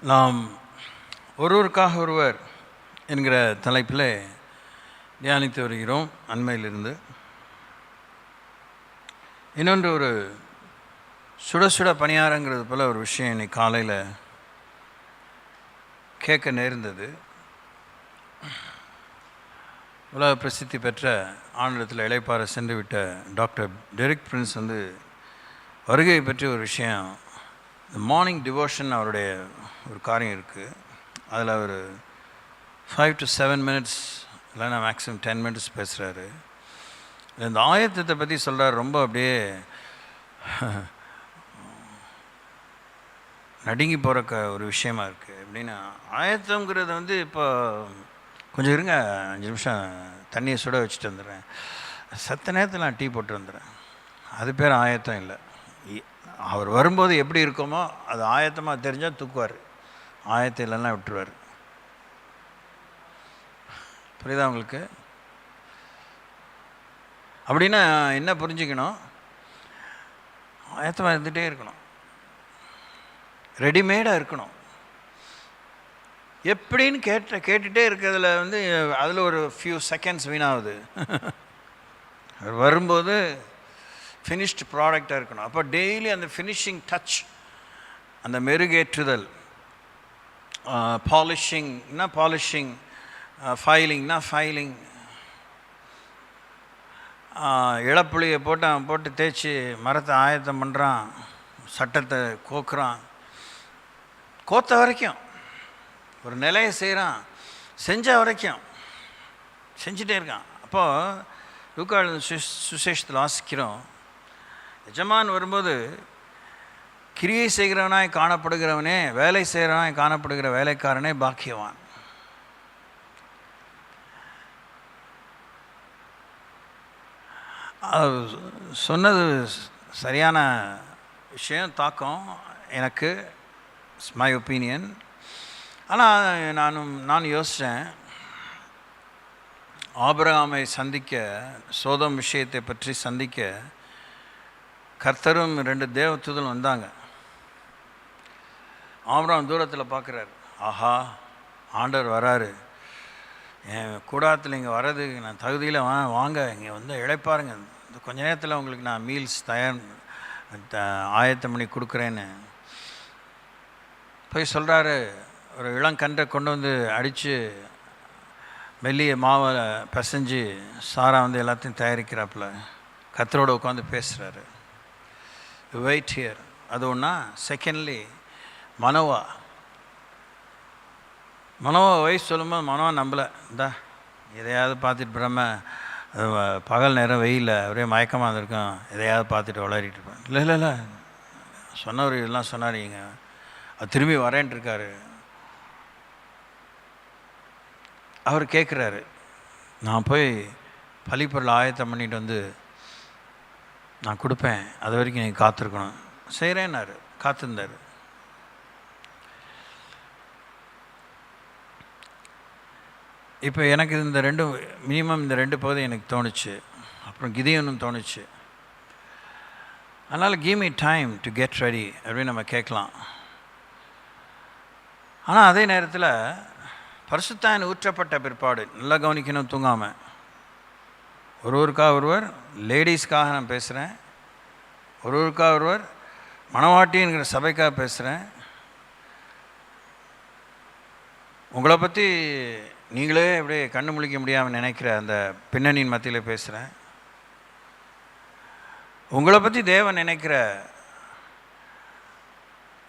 நாம் ஒருவருக்காக ஒருவர் என்கிற தலைப்பில் தியானித்து வருகிறோம். அண்மையிலிருந்து இன்னொன்று ஒரு சுட சுட பணியாரங்கிறது போல் ஒரு விஷயம் இன்னைக்கு காலையில் கேட்க நேர்ந்தது. உலக பிரசித்தி பெற்ற ஆங்கிலத்தில் இளைப்பாற சென்று விட்ட டாக்டர் டெரிக் பிரின்ஸ் வருகை பற்றி ஒரு விஷயம், மார்னிங் டிவோஷன் அவருடைய ஒரு காரியம் இருக்குது. அதில் அவர் 5 to 7 minutes இல்லைன்னா மேக்ஸிமம் 10 minutes பேசுகிறாரு. இந்த ஆயத்தத்தை பற்றி சொல்கிறார். ரொம்ப அப்படியே நடுங்கி போகிற ஒரு விஷயமா இருக்குது. எப்படின்னா ஆயத்தங்கிறது இப்போ கொஞ்சம் இருங்க, 5 நிமிஷம் தண்ணியை சுட வச்சுட்டு வந்துடுறேன், சத்த நேரத்தில் நான் டீ போட்டு வந்துடுறேன், அது பேர் ஆயத்தம் இல்லை. அவர் வரும்போது எப்படி இருக்குமோ அது ஆயத்தமாக தெரிஞ்சால் தூக்குவார், ஆயத்தம் இல்லைன்னா விட்டுருவார். புரியுதா உங்களுக்கு? அப்படின்னா என்ன புரிஞ்சுக்கணும்? ஆயத்தமாக இருந்துகிட்டே இருக்கணும், ரெடிமேடாக இருக்கணும். எப்படின்னு கேட்டுகிட்டே இருக்கிறதுல அதில் ஒரு ஃபியூ செகண்ட்ஸ் வீணாகுது. வரும்போது ஃபினிஷ்டு ப்ராடக்டாக இருக்கணும். அப்போ டெய்லி அந்த ஃபினிஷிங் டச், அந்த மெருகேற்றுதல், பாலிஷிங்னா பாலிஷிங், ஃபைலிங்னா ஃபைலிங், இளப்புளியை போட்டு தேய்ச்சி மரத்தை ஆயத்தம் பண்ணுறான், சட்டத்தை கோக்குறான், கோத்த வரைக்கும் ஒரு நிலையை செய்கிறான், செஞ்ச வரைக்கும் செஞ்சிட்டே இருக்கான். அப்போது லூக்கா சுசேஷத்தில் வாசிக்கிறோம், எஜமான் வரும்போது கிரியை செய்கிறவனாய் காணப்படுகிறவனே, வேலை செய்கிறவனாய் காணப்படுகிற வேலைக்காரனே பாக்கியவான். சொன்னது சரியான விஷயம், தாக்கம் எனக்கு, இட்ஸ் மை ஒப்பீனியன். ஆனால் நான் யோசித்தேன், ஆபிரகாமை சந்திக்க, சோதம் விஷயத்தை பற்றி சந்திக்க கர்த்தரும் 2 தேவதூதர்கள் வந்தாங்க. ஆபிரகாம் தூரத்தில் பார்க்குறாரு, ஆஹா ஆண்டவர் வராரு, என் கூடாரத்தில் இங்கே வர்றதுக்கு நான் தகுதியில் வாங்க, இங்கே இழைப்பாருங்க, இந்த கொஞ்ச நேரத்தில் உங்களுக்கு நான் மீல்ஸ் ஆயத்தம் பண்ணி கொடுக்குறேன்னு போய் சொல்கிறாரு. ஒரு இளங்கன்றை கொண்டு அடித்து மெல்லிய மாவை பிசைஞ்சு சாரா எல்லாத்தையும் தயாரிக்கிறாப்புல கர்த்தரோடு உட்காந்து பேசுகிறாரு. Wait here. அது ஒன்றா. செகண்ட்லி மனோவா வயசு சொல்லும்போது மனோவா நம்பலை, இந்தா எதையாவது பார்த்துட்டு பிரம்ம, அது பகல் நேரம் வெயிலில் ஒரே மயக்கமாக இருந்திருக்கும், எதையாவது பார்த்துட்டு வளரிட்டு இருப்பேன். இல்லை சொன்னவர் இதெல்லாம் சொன்னாரிங்க, அது திரும்பி வரேன்ட்டு இருக்காரு. அவர் கேட்குறாரு, நான் போய் பள்ளிப்பொருள் ஆயத்தம் பண்ணிட்டு நான் கொடுப்பேன், அது வரைக்கும் நீங்கள் காத்திருக்கணும். செய்கிறேன்னாரு, காத்திருந்தார். இப்போ எனக்கு இந்த மினிமம் இந்த 2 பகுதி எனக்கு தோணுச்சு. அப்புறம் கிதியோனும் தோணுச்சு. அதனால் give me time to get ready அப்படின்னு நம்ம கேட்கலாம். ஆனால் அதே நேரத்தில் பரிசுத்தாவின் ஊற்றப்பட்ட பிற்பாடு நல்லா கவனிக்கணும், தூங்காமல். ஒருவருக்காக ஒருவர், லேடிஸ்க்காக நான் பேசுகிறேன், ஒருவருக்காக ஒருவர் மணவாட்டிங்கிற சபைக்காக பேசுகிறேன், உங்களை பற்றி நீங்களே இப்படி கண்ணு முழிக்க முடியாமல் நினைக்கிற அந்த பின்னணியின் மத்தியில் பேசுகிறேன், உங்களை பற்றி தேவன் நினைக்கிற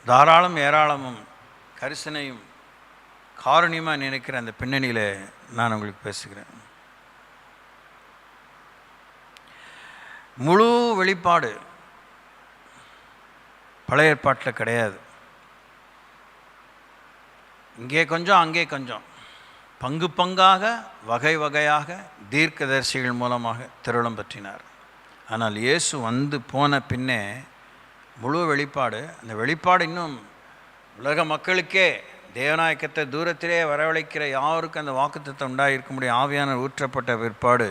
தாராளம் ஏராளமும் கரிசனையும் காரணியமாக நினைக்கிற அந்த பின்னணியில் நான் உங்களுக்கு பேசுகிறேன். முழு வெளிப்பாடு பழைய ஏற்பாட்டில் கிடையாது. இங்கே கொஞ்சம் அங்கே கொஞ்சம், பங்கு பங்காக வகை வகையாக தீர்க்கதரிசிகள் மூலமாக திருளம் பற்றினார். ஆனால் இயேசு போன பின்னே முழு வெளிப்பாடு, அந்த வெளிப்பாடு இன்னும் உலக மக்களுக்கே தேவநாயகத்தை தூரத்திலே வரவழைக்கிற யாருக்கும் அந்த வாக்குத்தத்தம் உண்டாயிருக்க முடியும். ஆவியான ஊற்றப்பட்ட பிற்பாடு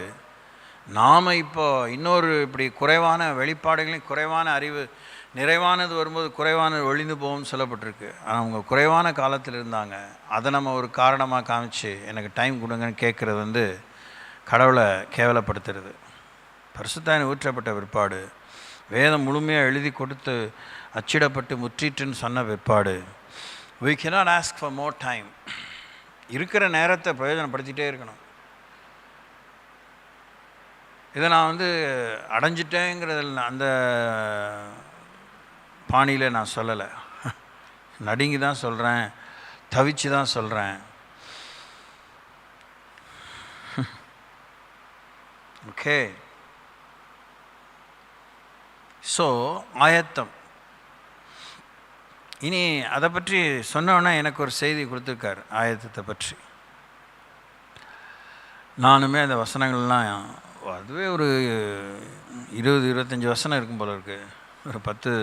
நாம் இப்போ இன்னொரு இப்படி குறைவான வெளிப்பாடுகளையும் குறைவான அறிவு நிறைவானது வரும்போது குறைவானது ஒழிந்து போகும்னு சொல்லப்பட்டிருக்கு. ஆனால் அவங்க குறைவான காலத்தில் இருந்தாங்க. அதை நம்ம ஒரு காரணமாக காமிச்சு எனக்கு டைம் கொடுங்கன்னு கேட்குறது கடவுளை கேவலப்படுத்துறது. பரிசுத்தாவின் ஊற்றப்பட்ட பிற்பாடு, வேதம் முழுமையாக எழுதி கொடுத்து அச்சிடப்பட்டு முற்றிட்டுன்னு சொன்ன பிற்பாடு, we cannot ask for more time. இருக்கிற நேரத்தை பிரயோஜனப்படுத்திகிட்டே இருக்கணும். இதை நான் அடைஞ்சிட்டேங்கிறதில் அந்த பாணியில் நான் சொல்லலை. நடுங்கி தான் சொல்கிறேன், தவிச்சு தான் சொல்கிறேன். ஓகே, ஸோ ஆயத்தம். இனி அதை பற்றி சொன்னோன்னா எனக்கு ஒரு செய்தி கொடுத்துருக்கார் ஆயத்தத்தை பற்றி. நானுமே அந்த வசனங்கள்லாம் அதுவே ஒரு 20-25 வசனம் இருக்கும் போல இருக்குது. ஒரு 10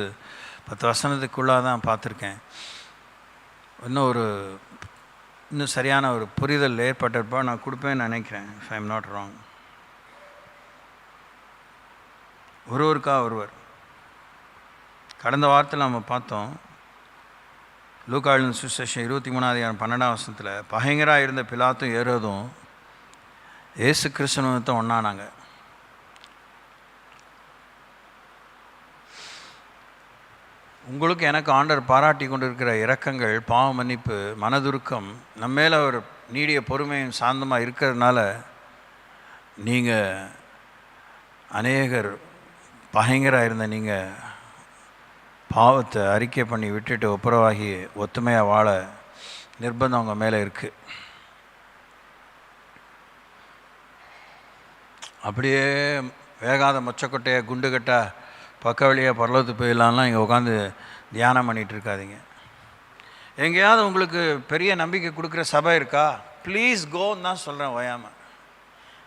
வசனத்துக்குள்ளாக தான் பார்த்துருக்கேன். இன்னும் சரியான ஒரு புரிதல் ஏற்பட்டப்போ நான் கொடுப்பேன்னு நினைக்கிறேன், if I am not wrong. ஒருவர் கடந்த வாரத்தில் நம்ம பார்த்தோம், லூக்கா எழுதின சுவிசேஷம் 23:12 பகைஞராக இருந்த பிலாத்தும் ஏரோதும் இயேசு கிறிஸ்துவத்தை ஒன்றானாங்க. உங்களுக்கு எனக்கு ஆண்டவர் பாராட்டி கொண்டு இருக்கிற இரக்கங்கள், பாவ மன்னிப்பு, மனதுருக்கம், நம்ம மேலே ஒரு நீடிய பொறுமையும் சாந்தமாக இருக்கிறதுனால நீங்கள் அநேகர் பகைஞராக இருந்த நீங்கள் பாவத்தை அறிக்கை பண்ணி விட்டுட்டு ஒப்புரவாகி ஒத்துமையாக வாழ நிர்பந்தம் அவங்க மேலே இருக்குது. அப்படியே வேகாத மொச்சக்கொட்டையை குண்டுகட்டா பக்க வழியாக பரலோகத்துக்கு போயிடலாம்லாம் இங்கே உட்காந்து தியானம் பண்ணிகிட்டு இருக்காதிங்க. எங்கேயாவது உங்களுக்கு பெரிய நம்பிக்கை கொடுக்குற சபை இருக்கா? ப்ளீஸ் கோன்னு தான் சொல்கிறேன், ஓயாமல்.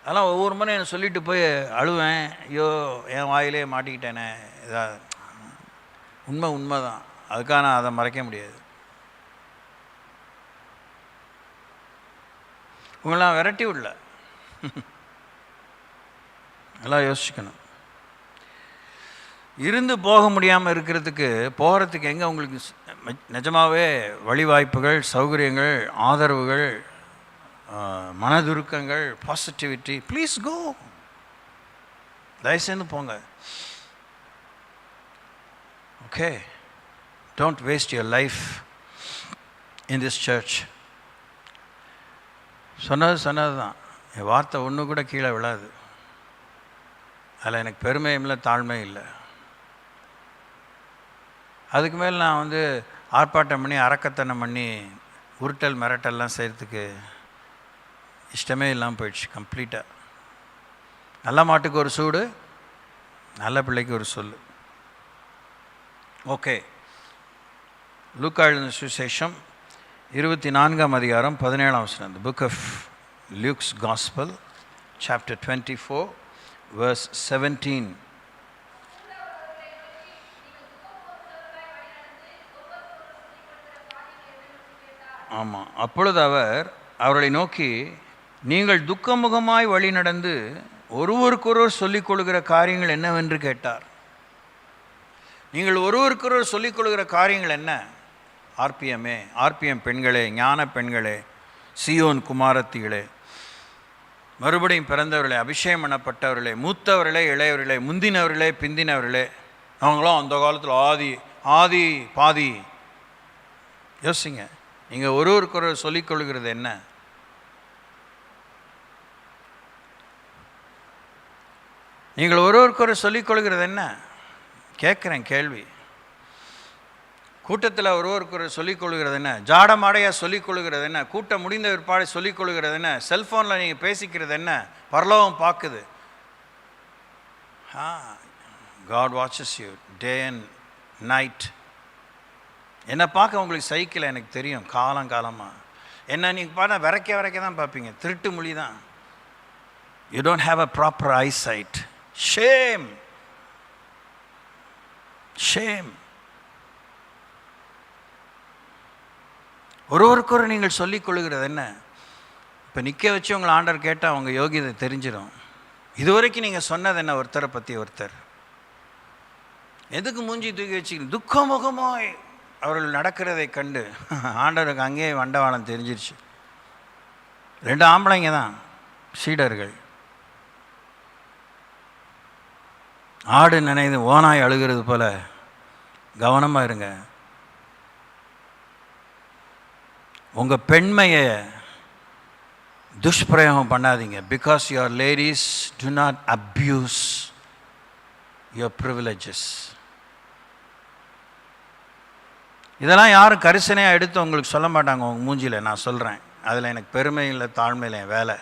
அதெல்லாம் ஒவ்வொரு முறை என்னை சொல்லிட்டு போய் அழுவேன், ஐயோ என் வாயிலே மாட்டிக்கிட்டேனே. இதாக உண்மை தான், அதுக்காக நான் அதை மறைக்க முடியாது. உங்களெலாம் விரட்டி விடல, எல்லாம் யோசிக்கணும். இருந்து போக முடியாமல் இருக்கிறதுக்கு, போகிறதுக்கு எங்கே உங்களுக்கு நிஜமாகவே வழிவாய்ப்புகள், சௌகரியங்கள், ஆதரவுகள், மனதுருக்கங்கள், பாசிட்டிவிட்டி, ப்ளீஸ் கோ, தயவுசெய்து போங்க. Okay, don't waste your life in this search. சொன்னது தான், என் வார்த்தை ஒன்று கூட கீழே விழாது. அதில் எனக்கு பெருமையும் இல்லை, தாழ்மையும் இல்லை. அதுக்கு மேலே நான் ஆர்ப்பாட்டம் பண்ணி அரக்கத்தனம் பண்ணி உருட்டல் மிரட்டல்லாம் செய்கிறதுக்கு இஷ்டமே இல்லாமல் போயிடுச்சு கம்ப்ளீட்டாக. நல்ல மாட்டுக்கு ஒரு சூடு, நல்ல பிள்ளைக்கு ஒரு சொல்லு. ஓகே, லூக்கா எழுதின சுவிசேஷம் 24:17 The book of Luke's Gospel, chapter 24, verse 17. ஆமாம், அப்பொழுது அவர் அவர்களை நோக்கி, நீங்கள் துக்கமுகமாய் வழி நடந்து ஒருவருக்கொருவர் சொல்லிக்கொள்கிற காரியங்கள் என்னவென்று கேட்டார். நீங்கள் ஒருவருக்கொருவர் சொல்லிக்கொள்கிற காரியங்கள் என்ன? ஆர்பிஎம் பெண்களே, ஞான பெண்களே, சியோன் குமாரத்திகளே, மறுபடியும் பிறந்தவர்களே, அபிஷேகம் பண்ணப்பட்டவர்களே, மூத்தவர்களே, இளையவர்களே, முந்தினவர்களே, பிந்தினவர்களே. அவங்களாம் அந்த காலத்தில் ஆதி பாதி. யோசிங்க, நீங்கள் ஒருவருக்கொருவர் சொல்லிக்கொள்கிறது என்ன? நீங்கள் ஒருவருக்கொருவர் சொல்லிக்கொள்கிறது என்ன? கேட்குறேன் கேள்வி. கூட்டத்தில் ஒருவருக்கொருவர் சொல்லிக்கொள்கிறது என்ன? ஜாடமாடையாக சொல்லிக்கொள்கிறது என்ன? கூட்டம் முடிந்த பிற்பாடு சொல்லிக்கொள்கிறது என்ன? செல்ஃபோனில் நீங்கள் பேசிக்கிறது என்ன? பரலோகம் பார்க்குது. God watches you day and night. என்னை பார்க்க உங்களுக்கு சைக்கிள் எனக்கு தெரியும், காலமாக. என்ன நீங்கள் பார்த்தா விரைக்க தான் பார்ப்பீங்க, திருட்டு மொழி தான். You don't have a proper eyesight. Shame. ஒருவருக்கொரு நீங்கள் சொல்லிக்கொள்கிறது என்ன? இப்போ நிற்க வச்சு உங்களை ஆண்டவர் கேட்டால் அவங்க யோகியதை தெரிஞ்சிடும். இதுவரைக்கும் நீங்கள் சொன்னது என்ன? ஒருத்தரை பற்றி ஒருத்தர். எதுக்கு மூஞ்சி தூக்கி வச்சுக்கணும்? துக்கமுகமாய் அவர்கள் நடக்கிறதை கண்டு ஆண்டவருக்கு அங்கேயே வண்டவாளம் தெரிஞ்சிருச்சு. 2 ஆம்பளைங்க தான் சீடர்கள். ஆடு நினைது ஓனாய் அழுகிறது போல கவனமாக இருங்க. உங்கள் பெண்மையை துஷ்பிரயோகம் பண்ணாதீங்க. Because your ladies to not abuse your privileges. இதெல்லாம் யாரும் கரிசனையாக எடுத்து உங்களுக்கு சொல்ல மாட்டாங்க உங்கள் மூஞ்சியில். நான் சொல்கிறேன், அதில் எனக்கு பெருமை இல்லை, தாழ்மையில் என் வேலை.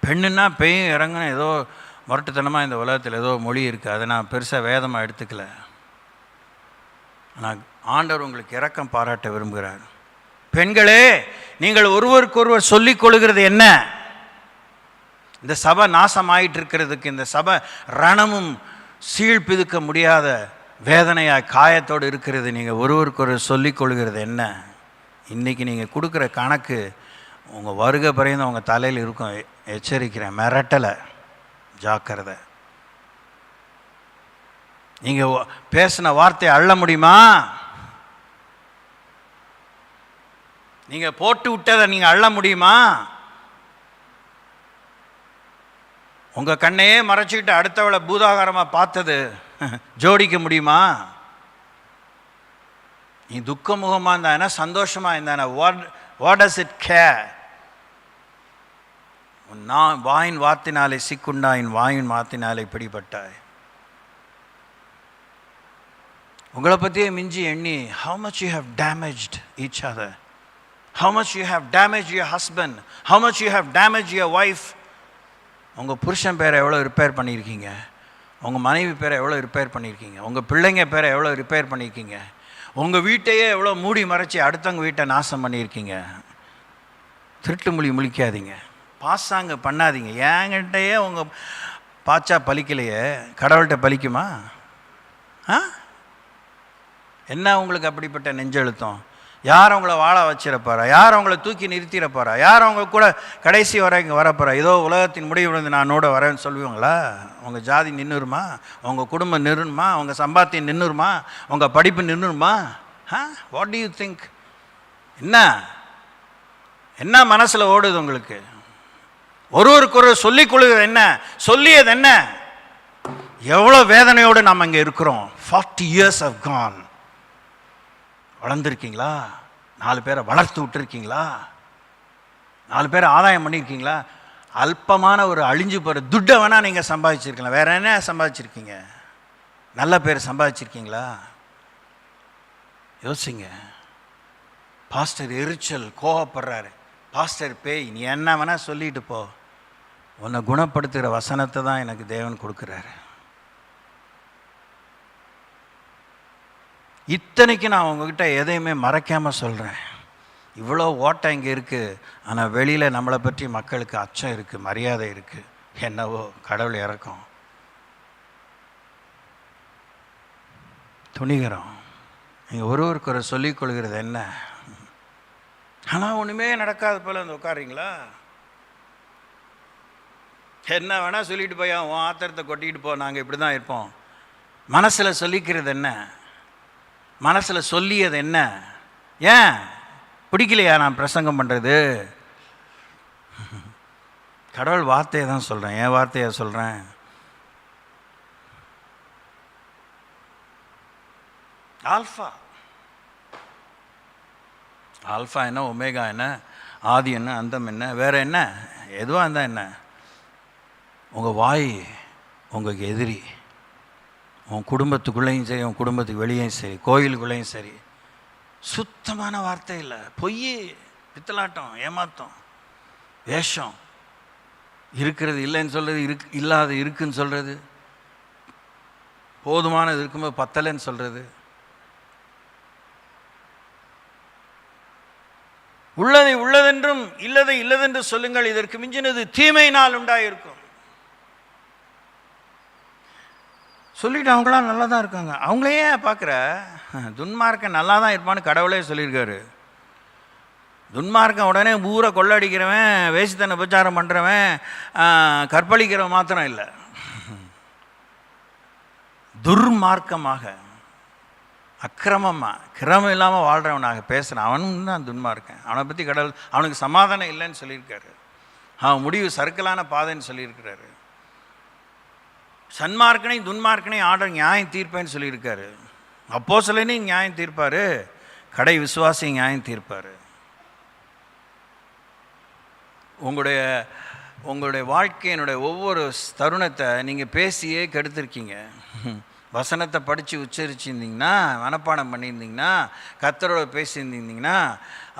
பெண்ணுன்னா பெயும் இறங்கணும் ஏதோ முரட்டுத்தனமாக இந்த உலகத்தில் ஏதோ மொழி இருக்குது. அதை நான் பெருசாக வேதமாக எடுத்துக்கல. ஆனால் ஆண்டவர் உங்களுக்கு இரக்கம் பாராட்ட விரும்புகிறார். பெண்களே, நீங்கள் ஒருவருக்கொருவர் சொல்லிக் கொள்கிறது என்ன? இந்த சபை நாசமாயிட்டு இருக்கிறதுக்கு, இந்த சபை ரணமும் சீழ்பிதுக்க முடியாத வேதனையாக காயத்தோடு இருக்கிறது. நீங்கள் ஒருவருக்கொருவர் சொல்லிக் கொள்கிறது என்ன? இன்றைக்கி நீங்கள் கொடுக்குற கணக்கு உங்கள் வருகை பிறந்து உங்கள் தலையில் இருக்கும். எச்சரிக்கிறேன், மிரட்டலை, ஜாக்கிரதை. நீங்கள் பேசின வார்த்தையை அள்ள முடியுமா? நீங்கள் போட்டு விட்டதை நீங்கள் அள்ள முடியுமா? உங்கள் கண்ணையே மறைச்சிக்கிட்டு அடுத்தவளை பூதாகாரமாக பார்த்தது ஜோடிக்க முடியுமா? நீ துக்கமுகமாக இருந்தானா சந்தோஷமாக இருந்தானா? What does it care? நான் வாயின் வார்த்தினாலே சிக்குண்டாயின் வாயின் வார்த்தினாலே பிடிபட்டாய். உங்களை பற்றியே மிஞ்சி எண்ணி how much you have damaged each other, how much you have damaged your husband, how much you have damaged your wife. உங்கள் புருஷன் பேரை எவ்வளோ ரிப்பேர் பண்ணியிருக்கீங்க, உங்கள் மனைவி பேரை எவ்வளோ ரிப்பேர் பண்ணியிருக்கீங்க, உங்கள் பிள்ளைங்க பேரை எவ்வளோ ரிப்பேர் பண்ணியிருக்கீங்க, உங்கள் வீட்டையே எவ்வளோ மூடி மறைச்சி அடுத்தவங்க வீட்டை நாசம் பண்ணியிருக்கீங்க. திருட்டு மொழி முழிக்காதீங்க, பாசாங்க பண்ணாதீங்க. என்கிட்டயே உங்கள் பாச்சா பலிக்கலையே, கடவுள்கிட்ட பலிக்குமா? என்ன உங்களுக்கு அப்படிப்பட்ட நெஞ்செழுத்தம்? யார் அவங்கள வாழ வச்சிடப்போறா? யார் அவங்கள தூக்கி நிறுத்திடப்போறா? யார் அவங்க கூட கடைசி வரைக்கும் வரப்போறா? ஏதோ உலகத்தின் முடிவு வந்து நானோட வரேன்னு சொல்லுவீங்களா? உங்கள் ஜாதி நின்றுருமா? உங்கள் குடும்பம் நின்றுமா? உங்கள் சம்பாத்தியம் நின்றுமா? உங்கள் படிப்பு நின்றுமா? What do you think? என்ன மனசில் ஓடுது உங்களுக்கு? ஒருவருக்கு சொல்லிக் கொள்கிறது என்ன? சொல்லியது என்ன? எவ்வளோ வேதனையோடு நாம் இங்கே இருக்கிறோம். 40 years have gone. வளர்ந்துருக்கீங்களா? 4 பேரை வளர்த்து விட்டுருக்கீங்களா? 4 பேரை ஆதாயம் பண்ணியிருக்கீங்களா? அல்பமான ஒரு அழிஞ்சு போகிற துட்டை வேணால் நீங்கள் சம்பாதிச்சிருக்கலாம். வேறு என்ன சம்பாதிச்சிருக்கீங்க? நல்ல பேர் சம்பாதிச்சிருக்கீங்களா? யோசிங்க. பாஸ்டர் எரிச்சல் கோவப்படுறாரு. பாஸ்டர் பேய், நீ என்ன வேணால் சொல்லிட்டு போ, உன்னை குணப்படுத்துகிற வசனத்தை தான் எனக்கு தேவன் கொடுக்குறாரு. இத்தனைக்கு நான் உங்ககிட்ட எதையுமே மறைக்காமல் சொல்கிறேன். இவ்வளோ ஓட்டம் இங்கே இருக்குது, ஆனால் வெளியில் நம்மளை பற்றி மக்களுக்கு அச்சம் இருக்குது, மரியாதை இருக்குது. என்னவோ கடவுள் இறக்கம், துணிகிறோம். நீங்கள் ஒருவருக்கு ஒரு சொல்லிக் கொள்கிறது என்ன? ஆனால் ஒன்றுமே நடக்காத போல் வந்து உட்காரிங்களா? என்ன வேணால் சொல்லிட்டு போய் உன் ஆத்திரத்தை கொட்டிக்கிட்டு போ, நாங்கள் இப்படி தான் இருப்போம். மனசில் சொல்லிக்கிறது என்ன? மனசில் சொல்லியது என்ன? ஏன் பிடிக்கலையா நான் பிரசங்கம் பண்ணுறது? கடவுள் வார்த்தையை தான் சொல்கிறேன், என் வார்த்தையை சொல்கிறேன். ஆல்ஃபா என்ன, ஒமேகா என்ன, ஆதி என்ன, அந்தம் என்ன, வேறு என்ன, எதுவாக இருந்தால் என்ன? உங்கள் வாய் உங்களுக்கு எதிரி. உன் குடும்பத்துக்குள்ளேயும் சரி, உன் குடும்பத்துக்கு வெளியேயும் சரி, கோயிலுக்குள்ளேயும் சரி, சுத்தமான வார்த்தை இல்லை. பொய், பித்தலாட்டம், ஏமாத்தம், வேஷம், இருக்கிறது இல்லைன்னு சொல்கிறது, இல்லாத இருக்குன்னு சொல்கிறது, போதுமானது இருக்கும்போது பத்தலைன்னு சொல்கிறது, உள்ளதை உள்ளதென்றும் இல்லதை இல்லதென்று சொல்லுங்கள், இதற்கு மிஞ்சினது தீமையினால் உண்டாயிருக்கும். சொல்லிவிட்டு அவங்களாம் நல்லா தான் இருக்காங்க. அவங்களையே பார்க்குற துன்மார்க்கன் நல்லா தான் இருப்பான்னு கடவுளே சொல்லியிருக்காரு. துன்மார்க்கம் உடனே ஊரை கொள்ளடிக்கிறவன், வேசித்தனை பிரச்சாரம் பண்ணுறவன், கற்பழிக்கிறவன் மாத்திரம் இல்லை, துர்மார்க்கமாக அக்கிரமமாக கிரமம் இல்லாமல் வாழ்கிறவனாக பேசுகிறான், அவனும் தான் துன்மார்க்கன். அவனை பற்றி கடவுள் அவனுக்கு சமாதானம் இல்லைன்னு சொல்லியிருக்காரு. அவன் முடிவு சறுக்கலான பாதைன்னு சொல்லியிருக்கிறாரு. சன்மார்க்கனையும் துன்மார்க்கனையும் ஆர்டர் நியாயம் தீர்ப்பேன்னு சொல்லியிருக்காரு. அப்போஸ்தலனையும் நியாயம் தீர்ப்பார், கடை விசுவாசியும் நியாயம் தீர்ப்பார். உங்களுடைய வாழ்க்கையினுடைய ஒவ்வொரு தருணத்தை நீங்கள் பேசியே கெடுத்துருக்கீங்க. வசனத்தை படித்து உச்சரிச்சிருந்தீங்கன்னா, மனப்பாடம் பண்ணியிருந்தீங்கன்னா, கர்த்தரோட பேசியிருந்தீங்கன்னா,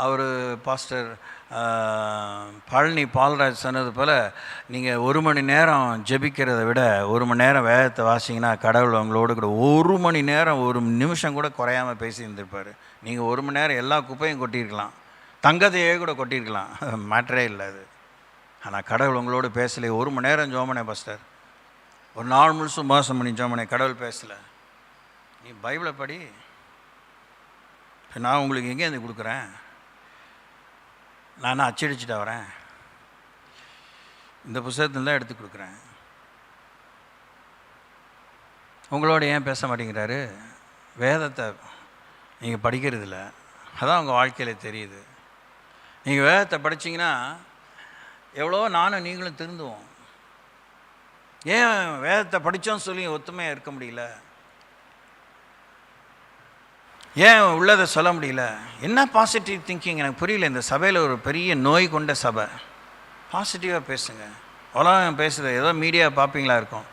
அவர் பாஸ்டர் பழனி பால்ராஜ் சொன்னது போல் நீங்கள் 1 மணி நேரம் ஜெபிக்கிறத விட 1 மணி நேரம் வேதத்தை வாசிங்கன்னா கடவுள் அவங்களோட கூட 1 மணி நேரம் 1 நிமிஷம் கூட குறையாமல் பேசியிருந்திருப்பார். நீங்கள் 1 மணி நேரம் எல்லா குப்பையும் கொட்டியிருக்கலாம், தங்கத்தையே கூட கொட்டியிருக்கலாம், மேட்டரே இல்லை அது. ஆனால் கடவுள் உங்களோடு பேசலையே. 1 மணி நேரம் ஜோமனே பாஸ்டர், ஒரு நாள் முழுசும் மோசம் பண்ணி ஜோமனே, கடவுள் பேசலை. நீ பைபிளை படி, இப்போ நான் உங்களுக்கு எங்கேருந்து கொடுக்குறேன்? நான் அச்சடிச்சுட்டு வரேன், இந்த புத்தகத்தில் தான் எடுத்து கொடுக்குறேன். உங்களோட ஏன் பேச மாட்டேங்கிறாரு? வேதத்தை நீங்கள் படிக்கிறதில்ல, அதான் உங்கள் வாழ்க்கையில் தெரியுது. நீங்கள் வேதத்தை படிச்சிங்கன்னா எவ்வளோ நானும் நீங்களும் திருந்துவோம். ஏன் வேதத்தை படித்தோன்னு சொல்லி ஒத்துமையாக இருக்க முடியல? ஏன் உள்ளதை சொல்ல முடியல? என்ன பாசிட்டிவ் திங்கிங் எனக்கு புரியல. இந்த சபையில் ஒரு பெரிய நோய் கொண்ட சபை. பாசிட்டிவாக பேசுங்க. உலகம் பேசுகிறது ஏதோ மீடியா பார்ப்பீங்களா இருக்கும்.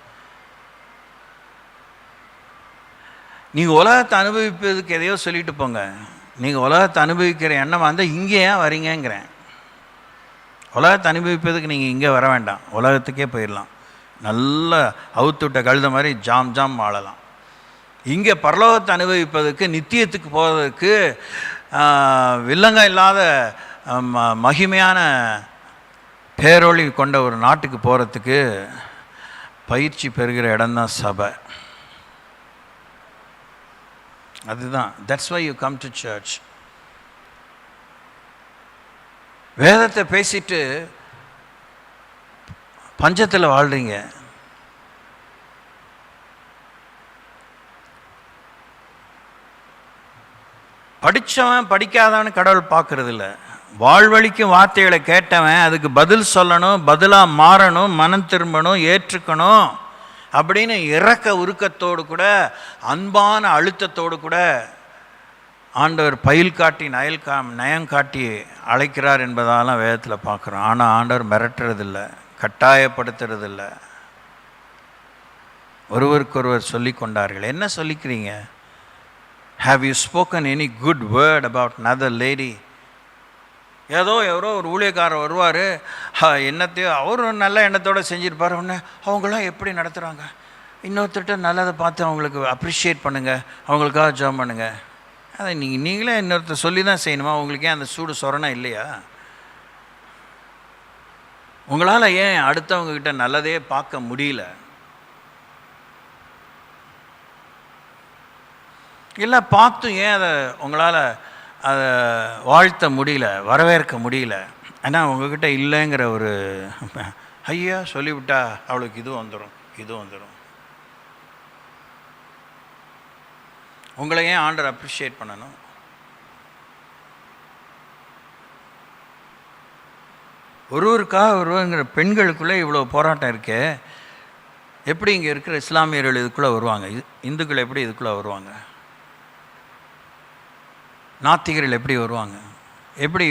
நீங்கள் உலகத்தை அனுபவிப்பதுக்கு எதையோ சொல்லிட்டு போங்க. நீங்கள் உலகத்தை அனுபவிக்கிற எண்ணம் வந்தால் இங்கே ஏன் வரீங்கங்கிறேன். உலகத்தை அனுபவிப்பதுக்கு நீங்கள் இங்கே வர வேண்டாம், உலகத்துக்கே போயிடலாம். நல்ல அவுத்துவிட்ட கழுத மாதிரி ஜாம் ஜாம் வாழலாம். இங்கே பரலோகத்தை அனுபவிப்பதற்கு, நித்தியத்துக்கு போவதற்கு, வில்லங்க இல்லாத மகிமையான பேரொளி கொண்ட ஒரு நாட்டுக்கு போகிறதுக்கு பயிற்சி பெறுகிற இடம்தான் சபை. அதுதான், that's why you come to church. வேதத்தை பேசிட்டு பஞ்சத்தில் வாழ்கிறீங்க. படித்தவன் படிக்காதவன் கடவுள் பார்க்கறது இல்லை. வாழ்வழிக்கும் வார்த்தைகளை கேட்டவன் அதுக்கு பதில் சொல்லணும், பதிலாக மாறணும், மனம் திரும்பணும், ஏற்றுக்கணும் அப்படின்னு இறக்க உருக்கத்தோடு கூட, அன்பான அழுத்தத்தோடு கூட ஆண்டவர் பயில் காட்டி நயம் காட்டி அழைக்கிறார் என்பதாலாம் வேதத்தில் பார்க்குறோம். ஆனால் ஆண்டவர் மிரட்டுறதில்லை, கட்டாயப்படுத்துறதில்லை. ஒருவருக்கொருவர் சொல்லி கொண்டார்கள். என்ன சொல்லிக்கிறீங்க? Have you spoken any good word about another lady? ஏதோ எவரோ ஒரு ஊழியக்காரர் வருவார், என்னத்தையோ அவர் நல்ல எண்ணத்தோடு செஞ்சுருப்பார். ஒன்று அவங்களாம் எப்படி நடத்துகிறாங்க, இன்னொருத்தர்கிட்ட நல்லதை பார்த்து அவங்களுக்கு அப்ரிஷியேட் பண்ணுங்கள், அவங்களுக்காக ஜெபம் பண்ணுங்கள். அதை நீங்களே இன்னொருத்தர் சொல்லி தான் செய்யணுமா? உங்களுக்கே அந்த சூடு சொரணம் இல்லையா? உங்களால் ஏன் அடுத்தவங்கக்கிட்ட நல்லதே பார்க்க முடியல? இல்லை பார்த்தும் ஏன் அதை உங்களால் அதை வாழ்த்த முடியல, வரவேற்க முடியல? ஏன்னா உங்ககிட்ட இல்லைங்கிற ஒரு ஐயா சொல்லிவிட்டா அவளுக்கு இது வந்துடும், இது வந்துடும். உங்களை ஏன் ஆண்டவர் அப்ரிஷியேட் பண்ணணும்? ஒருவருக்காக ஒருவருங்கிற பெண்களுக்குள்ளே இவ்வளோ போராட்டம் இருக்கே, எப்படி இங்கே இருக்கிற இஸ்லாமியர்கள் இதுக்குள்ளே வருவாங்க? இந்துக்கள் எப்படி இதுக்குள்ளே வருவாங்க? நாத்திகர்கள் எப்படி வருவாங்க? எப்படி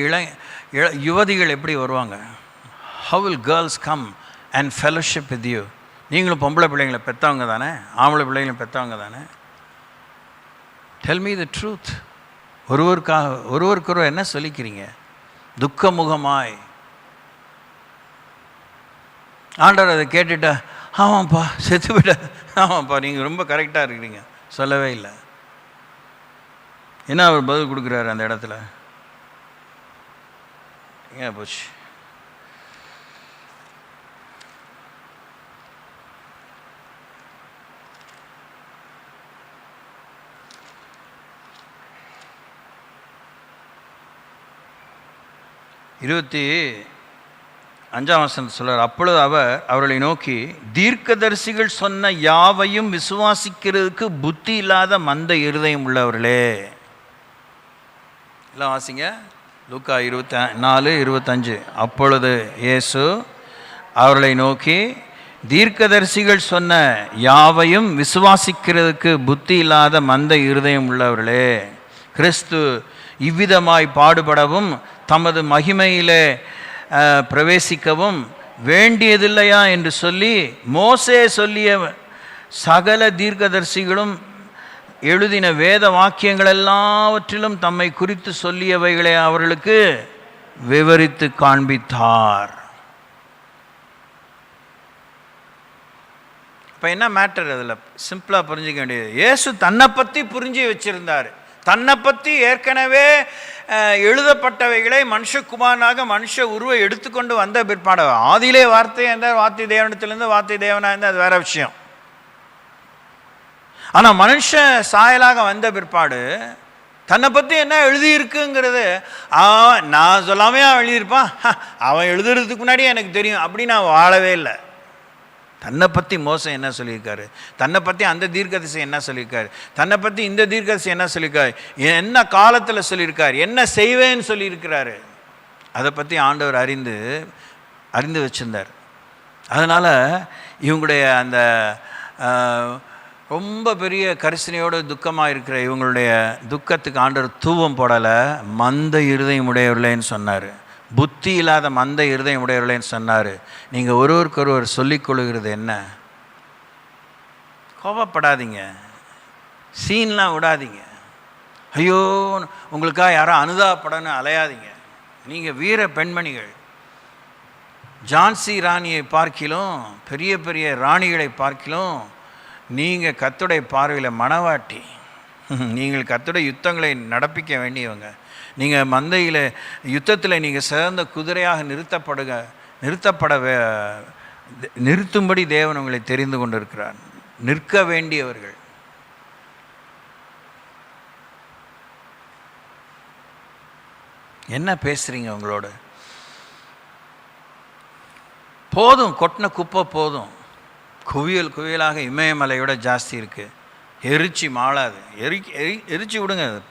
யுவதிகள் எப்படி வருவாங்க? How will girls come and fellowship with you? நீங்களும் பொம்பளை பிள்ளைங்களை பெற்றவங்க தானே, ஆம்பளை பிள்ளைங்களும் பெற்றவங்க தானே. Tell me the truth. ஒருவருக்கொருவர் என்ன சொல்லிக்கிறீங்க? துக்கமுகமாய். ஆண்டவர் அதை கேட்டுட்டா, ஆமாப்பா செத்து விட, ஆமாப்பா நீங்கள் ரொம்ப கரெக்டாக இருக்கிறீங்க சொல்லவே இல்லை. என்ன அவர் பதில் கொடுக்குறாரு அந்த இடத்துல? ஏன் போச்சு? 25 சொல்றார், அப்பொழுது அவர் அவர்களை நோக்கி, தீர்க்கதரிசிகள் சொன்ன யாவையும் விசுவாசிக்கிறதுக்கு புத்தி இல்லாத மந்த இருதயம் உள்ளவர்களே. எல்லாம் வாசிங்க. லூக்கா 24:25. அப்பொழுது இயேசு அவர்களை நோக்கி, தீர்க்கதரிசிகள் சொன்ன யாவையும் விசுவாசிக்கிறதுக்கு புத்தி இல்லாத மந்த இருதயம் உள்ளவர்களே, கிறிஸ்து இவ்விதமாய் பாடுபடவும் தமது மகிமையிலே பிரவேசிக்கவும் வேண்டியதில்லையா என்று சொல்லி மோசே சொல்லிய சகல தீர்க்கதரிசிகளும் எழுதின வேத வாக்கியங்கள் எல்லாவற்றிலும் தம்மை குறித்து சொல்லியவைகளை அவர்களுக்கு விவரித்து காண்பித்தார். இப்போ என்ன மேட்டர் அதில் சிம்பிளாக புரிஞ்சிக்க வேண்டியது, இயேசு தன்னை பற்றி புரிஞ்சு வச்சுருந்தார். தன்னை பற்றி ஏற்கனவே எழுதப்பட்டவைகளை மனுஷகுமாரனாக மனுஷ உருவை எடுத்துக்கொண்டு வந்த பிற்பாடு, ஆதியிலே வார்த்தை இருந்தார், வார்த்தை தேவனிடத்திலிருந்து, வார்த்தை தேவனாக இருந்தால் அது வேற விஷயம். ஆனால் மனுஷ சாயலாக வந்த பிற்பாடு தன்னை பற்றி என்ன எழுதியிருக்குங்கிறது நான் சொல்லாமே அவன் எழுதியிருப்பான், அவன் எழுதுறதுக்கு முன்னாடியே எனக்கு தெரியும் அப்படின்னு நான் வாழவே இல்லை. தன்னை பற்றி மோசம் என்ன சொல்லியிருக்காரு, தன்னை பற்றி அந்த தீர்க்கதரிசி என்ன சொல்லியிருக்காரு, தன்னை பற்றி இந்த தீர்க்கதரிசி என்ன சொல்லியிருக்காரு, என்ன காலத்தில் சொல்லியிருக்காரு, என்ன செய்வேன்னு சொல்லியிருக்கிறாரு, அதை பற்றி ஆண்டவர் அறிந்து வச்சிருந்தார். அதனால் இவங்களுடைய அந்த ரொம்ப பெரிய கரிசனையோடு துக்கமாக இருக்கிற இவங்களுடைய துக்கத்துக்கு ஆண்டவர் தூவம் போடலை, மந்த இருதயம் உடையவர்களேன்னு சொன்னார். புத்தி இல்லாத மந்த இருதயம் உடையவர்களேன்னு சொன்னார். நீங்கள் ஒருவருக்கொருவர் சொல்லிக்கொள்கிறது என்ன? கோபப்படாதீங்க, சீன்லாம் விடாதீங்க, ஐயோ உங்களுக்காக யாரும் அனுதாபப்படன்னு அலையாதீங்க. நீங்கள் வீர பெண்மணிகள். ஜான்சி ராணியை பார்க்கிலும் பெரிய பெரிய ராணிகளை பார்க்கிலும் நீங்கள் கர்த்தருடைய பார்வையில் மனவாட்டி. நீங்கள் கர்த்தருடைய யுத்தங்களை நடப்பிக்க வேண்டியவங்க. நீங்கள் மந்தையில் யுத்தத்தில் நீங்கள் சிறந்த குதிரையாக நிறுத்தும்படி தேவன் உங்களை தெரிந்து கொண்டிருக்கிறார். நிற்க வேண்டியவர்கள். என்ன பேசுகிறீங்க? உங்களோட போதும், கொட்டின குப்பை போதும். குவியல் குவியலாக இமயமலையோட ஜாஸ்தி இருக்குது. எரிச்சி மாளாது. எரிச்சு விடுங்க, அது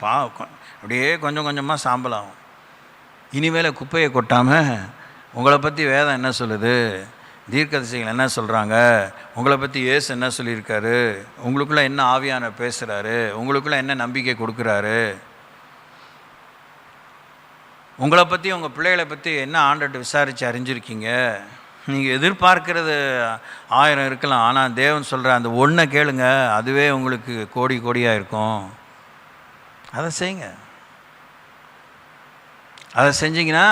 அப்படியே கொஞ்சம் கொஞ்சமாக சாம்பலாகும். இனிமேல் குப்பையை கொட்டாமல் உங்களை பற்றி வேதம் என்ன சொல்லுது, தீர்க்கதரிசிகள் என்ன சொல்கிறாங்க, உங்களை பற்றி இயேசு என்ன சொல்லியிருக்காரு, உங்களுக்குள்ளே என்ன ஆவியான பேசுகிறாரு, உங்களுக்குள்ளே என்ன நம்பிக்கை கொடுக்குறாரு, உங்களை பற்றி உங்கள் பிள்ளைகளை பற்றி என்ன ஆண்டவர்கிட்ட விசாரித்து அறிஞ்சிருக்கீங்க. நீங்கள் எதிர்பார்க்கிறது 1000 இருக்கலாம், ஆனால் தேவன் சொல்கிற அந்த ஒன்றை கேளுங்க, அதுவே உங்களுக்கு கோடி கோடியாக இருக்கும். அதை செய்யுங்க. அதை செஞ்சிங்கன்னா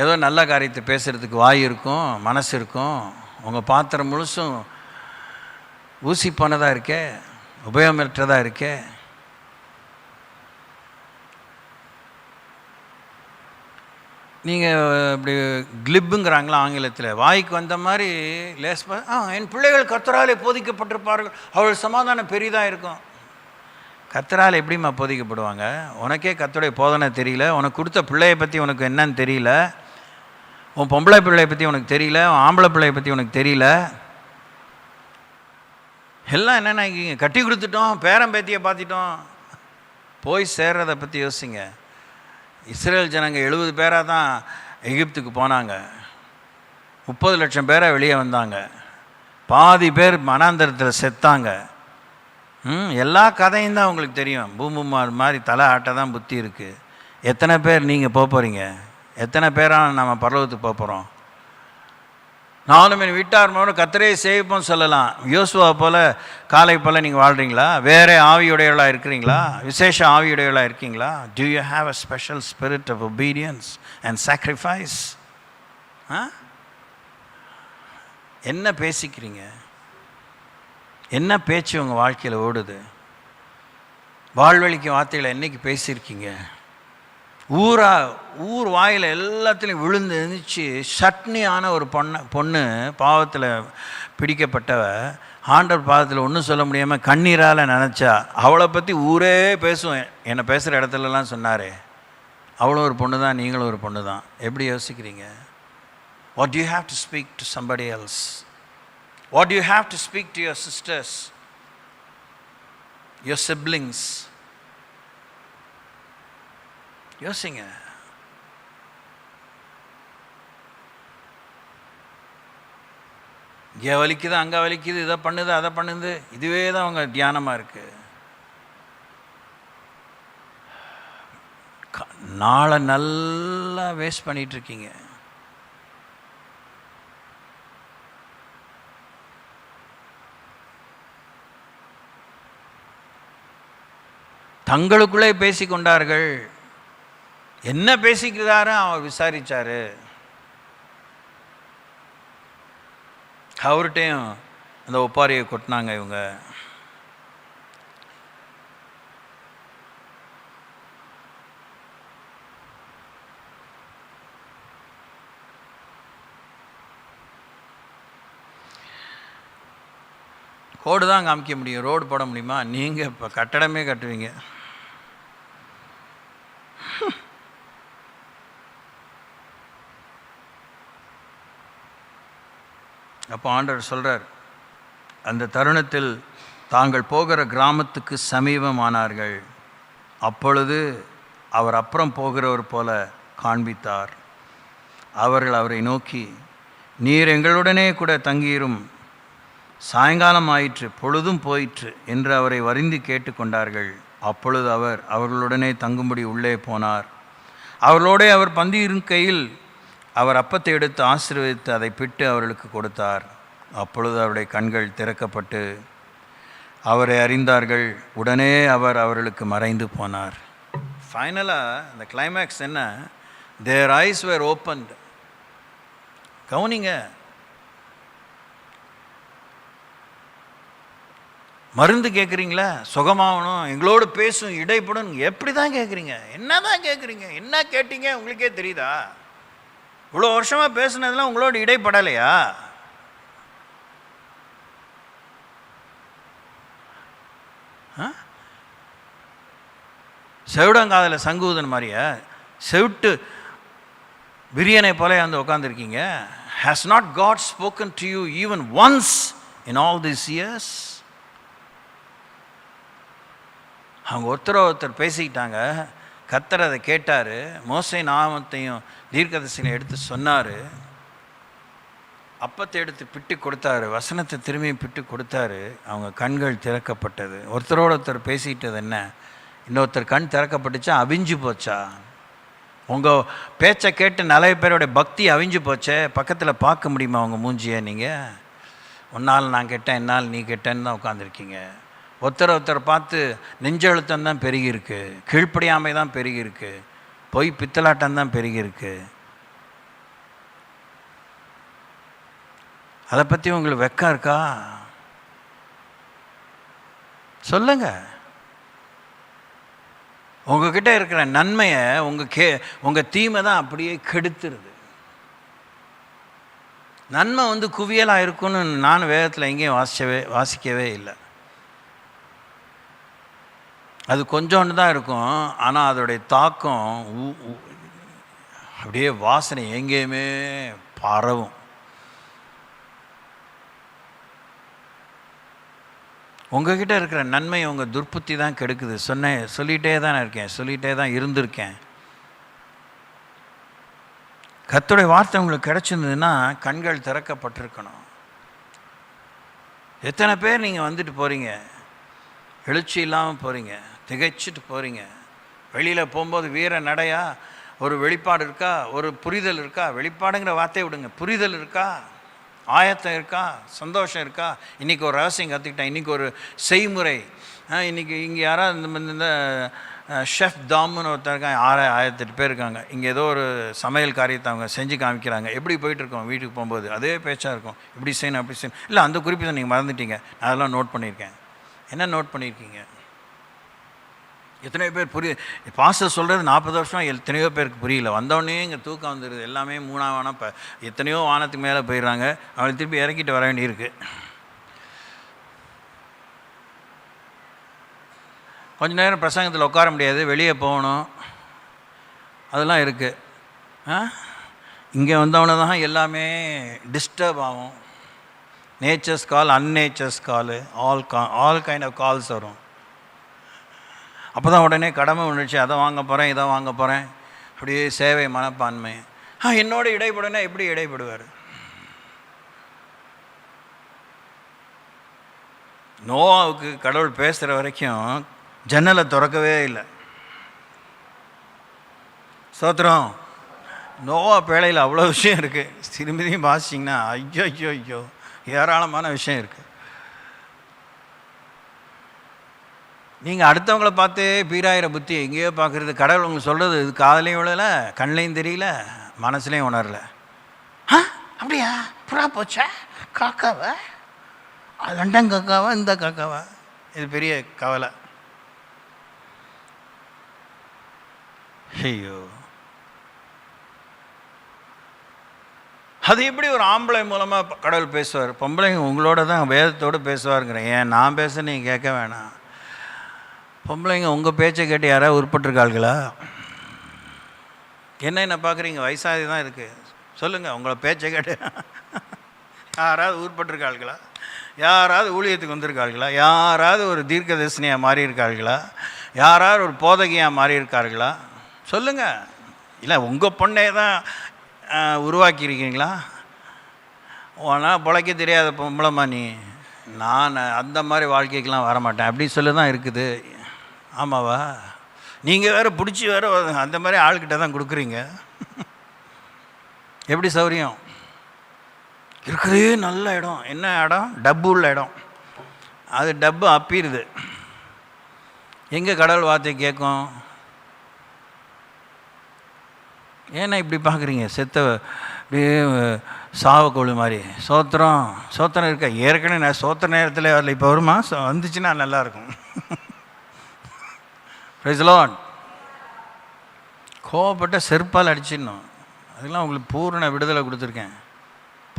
ஏதோ நல்ல காரியத்தை பேசுகிறதுக்கு வாய் இருக்கும், மனசு இருக்கும். உங்கள் பாத்திரம் முழுசும் ஊசி போனதாக இருக்கே, உபயோகமற்றதாக இருக்கே. நீங்கள் இப்படி கிளிப்புங்கிறாங்களா ஆங்கிலத்தில், வாய்க்கு வந்த மாதிரி லேஸ் என் பிள்ளைகள் கர்த்தராலே போதிக்கப்பட்டிருப்பார்கள், அவள் சமாதானம் பெரிதாக இருக்கும். கர்த்தரால் எப்படிம்மா போதிக்கப்படுவாங்க? உனக்கே கர்த்தருடைய போதனை தெரியல, உனக்கு கொடுத்த பிள்ளையை பற்றி உனக்கு என்னன்னு தெரியல, உன் பொம்பளை பிள்ளையை பற்றி உனக்கு தெரியல, உன் ஆம்பளை பிள்ளையை பற்றி உனக்கு தெரியல. எல்லாம் என்னென்ன கட்டி கொடுத்துட்டோம், பேரம் பேத்தியை பார்த்துட்டோம். போய் சேர்றதை பற்றி யோசிங்க. இஸ்ரேல் ஜனங்க 70 பேராக தான் எகிப்துக்கு போனாங்க. 30 லட்சம் பேரை வெளியே வந்தாங்க. பாதி பேர் மனாந்தரத்தில் செத்தாங்க. எல்லா கதையும் தான் உங்களுக்கு தெரியும். பூம்புமார் மாதிரி தலை ஆட்ட தான் புத்தி இருக்குது. எத்தனை பேர் நீங்கள் போக போகிறீங்க? எத்தனை பேராக நம்ம பரலோகத்துக்கு போக போகிறோம்? நானும் என் வீட்டார் கர்த்தரை சேவிப்போம் சொல்லலாம். யோசுவா போல் காலை போல் நீங்கள் வாழ்கிறீங்களா? வேறு ஆவியுடையவளாக இருக்கிறீங்களா? விசேஷ ஆவியுடையவளாக இருக்கீங்களா? Do you have a special spirit of obedience and sacrifice? என்ன பேசிக்கிறீங்க? என்ன பேச்சு உங்கள் வாழ்க்கையில் ஓடுது? வாழ்வழிக்கும் வார்த்தைகளை என்றைக்கு பேசியிருக்கீங்க? ஊர் வாயில் எல்லாத்துலேயும் விழுந்து எழுந்துச்சு சட்னியான ஒரு பொண்ணு பாவத்தில் பிடிக்கப்பட்டவ ஆண்டவர் பாவத்தில் ஒன்றும் சொல்ல முடியாமல் கண்ணீரால் நினச்சா. அவளை பற்றி ஊரே பேசுவேன். என்னை பேசுகிற இடத்துலலாம் சொன்னார், அவளும் ஒரு பொண்ணு தான், நீங்களும் ஒரு பொண்ணு தான். எப்படி யோசிக்கிறீங்க? What you have to speak to somebody else? What you have to speak to your sisters, your siblings? யோசிங்க. இங்கே வலிக்குது, அங்கே வலிக்குது, இதை பண்ணுது, அதை பண்ணுது, இதுவே தான் அவங்க தியானமாக இருக்குது. நாளை நல்லா வேஸ்ட் பண்ணிகிட்ருக்கீங்க. தங்களுக்குள்ளே பேசிக்கொண்டார்கள். என்ன பேசிக்கிறாரு அவர் விசாரிச்சாரு. அவர்கிட்டையும் அந்த ஒப்பாரியை கொட்டினாங்க இவங்க. கோடு தான் காமிக்க முடியும், ரோடு போட முடியுமா? நீங்கள் இப்போ கட்டடமே கட்டுவீங்க. அப்போ ஆண்டவர் சொல்கிறார், அந்த தருணத்தில் தாங்கள் போகிற கிராமத்துக்கு சமீபமானார்கள். அப்பொழுது அவர் அப்புறம் போகிறவர் போல காண்பித்தார். அவர்கள் அவரை நோக்கி, நீர் எங்களுடனே கூட தங்கியிரும், சாயங்காலம் ஆயிற்று, பொழுதும் போயிற்று என்று அவரை வருந்தி கேட்டுக்கொண்டார்கள். அப்பொழுது அவர் அவர்களுடனே தங்கும்படி உள்ளே போனார். அவர்களோடே அவர் பந்தி இருக்கையில் அவர் அப்பத்தை எடுத்து ஆசீர்வதித்து அதை பிட்டு அவர்களுக்கு கொடுத்தார். அப்பொழுது அவருடைய கண்கள் திறக்கப்பட்டு அவரை அறிந்தார்கள். உடனே அவர் அவர்களுக்கு மறைந்து போனார். ஃபைனலாக இந்த கிளைமேக்ஸ் என்ன? Their eyes were opened. கவனிங்க, மருந்து கேட்குறீங்களா? சுகமாகணும், எங்களோடு பேசும், இடைப்படும், எப்படி தான் கேட்குறீங்க? என்ன தான் கேட்குறீங்க? என்ன கேட்டீங்க உங்களுக்கே தெரியுதா? இவ்வளோ வருஷமாக பேசுனதுலாம் உங்களோட இடைப்படலையா? செவிடங்காதில் சங்கூதன் மாதிரியா? செவிட்டு விரியனை போல வந்து உட்காந்துருக்கீங்க. Has not God spoken to you even once in all these years? அவங்க ஒருத்தர் பேசிக்கிட்டாங்க. கர்த்தர் அதை கேட்டார். மோசே நாமத்தையும் தீர்க்கதரிசனம் எடுத்து சொன்னார். அப்பத்தை எடுத்து பிட்டு கொடுத்தாரு, வசனத்தை திரும்பி பிட்டு கொடுத்தாரு. அவங்க கண்கள் திறக்கப்பட்டது. ஒருத்தர் பேசிக்கிட்டது என்ன? இன்னொருத்தர் கண் திறக்கப்பட்டுச்சா? அவிஞ்சு போச்சா? உங்கள் பேச்சை கேட்டு நிறைய பேரோடைய பக்தி அவிஞ்சு போச்சே. பக்கத்தில் பார்க்க முடியுமா அவங்க மூஞ்சியை? நீங்கள் உன்னால் நான் கெட்டேன், என்னால் நீ கெட்டேன்னு தான் உட்காந்துருக்கீங்க. ஒருத்தர் பார்த்து நெஞ்செழுத்தம் தான் பெருகியிருக்கு, கீழ்ப்படியாமை தான் பெருகியிருக்கு, பொய் பித்தலாட்டம் தான் பெருகியிருக்கு. அதை பற்றி உங்களுக்கு வெக்கம் இருக்கா? சொல்லுங்க. உங்ககிட்ட இருக்கிற நன்மையை உங்கள் தீமை தான் அப்படியே கெடுத்துருது. நன்மை குவியலாக இருக்குன்னு நான் வேதத்தில் எங்கேயும் வாசிக்கவே இல்லை. அது கொஞ்சோண்டு தான் இருக்கும், ஆனால் அதோடைய தாக்கம் அப்படியே வாசனை எங்கேயுமே பரவும். உங்ககிட்ட இருக்கிற நன்மை உங்கள் துர்ப்புத்தி தான் கெடுக்குது. சொல்லிகிட்டே தான் இருக்கேன், சொல்லிகிட்டே தான் இருந்திருக்கேன். கர்த்தருடைய வார்த்தை உங்களுக்கு கிடைச்சிருந்ததுன்னா கண்கள் திறக்கப்பட்டிருக்கணும். எத்தனை பேர் நீங்கள் வந்துட்டு போகிறீங்க, எழுச்சி இல்லாமல் போகிறீங்க, திகைச்சிட்டு போகிறீங்க. வெளியில் போகும்போது வீர நடையா? ஒரு வெளிப்பாடு இருக்கா? ஒரு புரிதல் இருக்கா? வெளிப்பாடுங்கிற வார்த்தையை விடுங்க. புரிதல் இருக்கா? ஆயத்தம் இருக்கா? சந்தோஷம் இருக்கா? இன்றைக்கி ஒரு ரகசியம் கற்றுக்கிட்டேன். இன்றைக்கி ஒரு செய்முறை. இன்றைக்கி இங்கே யாராவது இந்த ஷெஃப் தாமுன்னு ஒருத்தர் இருக்காங்க. 6,000-8 பேர் இருக்காங்க. இங்கே ஏதோ ஒரு சமையல் காரியத்தை அவங்க செஞ்சு காமிக்கிறாங்க. எப்படி போயிட்டுருக்கோம் வீட்டுக்கு போகும்போது அதே பேச்சாக இருக்கும். இப்படி செய்யணும், அப்படி செய்யணும். இல்லை, அந்த குறிப்பிட்ட நீங்கள் மறந்துட்டீங்க. நான் அதெல்லாம் நோட் பண்ணியிருக்கேன். என்ன நோட் பண்ணியிருக்கீங்க? எத்தனையோ பேர் பாஸ்டர் சொல்கிறது 40 வருஷம் எத்தனையோ பேருக்கு புரியல. வந்தோடனே இங்கே தூக்கம் வந்துடுது. எல்லாமே 3ஆம் வானம். இப்போ எத்தனையோ வானத்துக்கு மேலே போயிடுறாங்க. அவளை திருப்பி இறக்கிட்டு வர வேண்டியிருக்கு. கொஞ்ச நேரம் பிரசங்கத்தில் உட்கார முடியாது, வெளியே போகணும். அதெல்லாம் இருக்குது. இங்கே வந்தவன தான் எல்லாமே டிஸ்டர்ப் ஆகும். Nature's call, unnature's call, all kind of calls வரும். அப்போ தான் உடனே கடமை உணர்ச்சி, அதை வாங்க போகிறேன், இதை வாங்க போகிறேன், அப்படியே சேவை மனப்பான்மை. என்னோட இடைப்படுனா எப்படி இடைப்படுவார்? நோவாவுக்கு கடவுள் பேசுகிற வரைக்கும் ஜன்னலை திறக்கவே இல்லை. ஸ்தோத்திரம். நோவா பேழையில் அவ்வளோ விஷயம் இருக்குது. திரும்பியும் வாசிச்சிங்கன்னா ஐயோ ஐயோ ஐயோ ஏராளமான விஷயம் இருக்குது. நீங்கள் அடுத்தவங்களை பார்த்து பீராயிர புத்தி எங்கேயோ பார்க்குறது. கடவுள் உங்களுக்கு சொல்கிறது இது காதலையும் விழலை, கண்ணையும் தெரியல, மனசுலையும் உணரல. அப்படியா? புறா போச்சா? காக்காவா? லண்டன் காக்காவா? இந்த காக்காவா? இது பெரிய கவலை. ஐயோ, அது எப்படி ஒரு ஆம்பளை மூலமாக கடவுள் பேசுவார்? பொம்பளைங்க உங்களோட தான் வேதத்தோடு பேசுவாருங்கிறேன். ஏன் நான் பேச நீங்கள் கேட்க வேணாம். பொம்பளைங்க உங்கள் பேச்சை கேட்டு யாராவது உருப்பட்டிருக்காள்களா? என்ன பார்க்குறீங்க? வயசாகி தான் இருக்குது. சொல்லுங்கள், உங்களை பேச்சை கேட்டு யாராவது உருப்பட்டிருக்காள்களா? யாராவது ஊழியத்துக்கு வந்திருக்காள்களா? யாராவது ஒரு தீர்க்கதரிசனியாக மாறி இருக்காள்களா? யாராவது ஒரு போதகியாக மாறி இருக்கார்களா? சொல்லுங்கள். இல்லை உங்கள் பொண்ணே தான் உருவாக்கியிருக்கீங்களா? ஆனால் பிழைக்க தெரியாத பொம்பளைமா நீ, நான் அந்த மாதிரி வாழ்க்கைக்கெலாம் வரமாட்டேன் அப்படின்னு சொல்லி தான் இருக்குது. ஆமாவா? நீங்கள் வேறு பிடிச்சி வேறு அந்த மாதிரி ஆள்கிட்ட தான் கொடுக்குறீங்க. எப்படி சௌரியம் இருக்குது? நல்ல இடம். என்ன இடம்? டப்பு உள்ள இடம். அது டப்பு அப்பிடுது. எங்கே கடவுள் வார்த்தை கேட்கும்? ஏன்னா இப்படி பார்க்குறீங்க? செத்த அப்படியே சாவக்கோழி மாதிரி. சோத்திரம் இருக்க. ஏற்கனவே நான் சோத்திர நேரத்தில் வரல, இப்போ வருமா? வந்துச்சுன்னா நல்லாயிருக்கும். Praise the Lord. கோவப்பட்ட செருப்பால் அடிச்சிடணும். அதெல்லாம் உங்களுக்கு பூரண விடுதலை கொடுத்துருக்கேன்.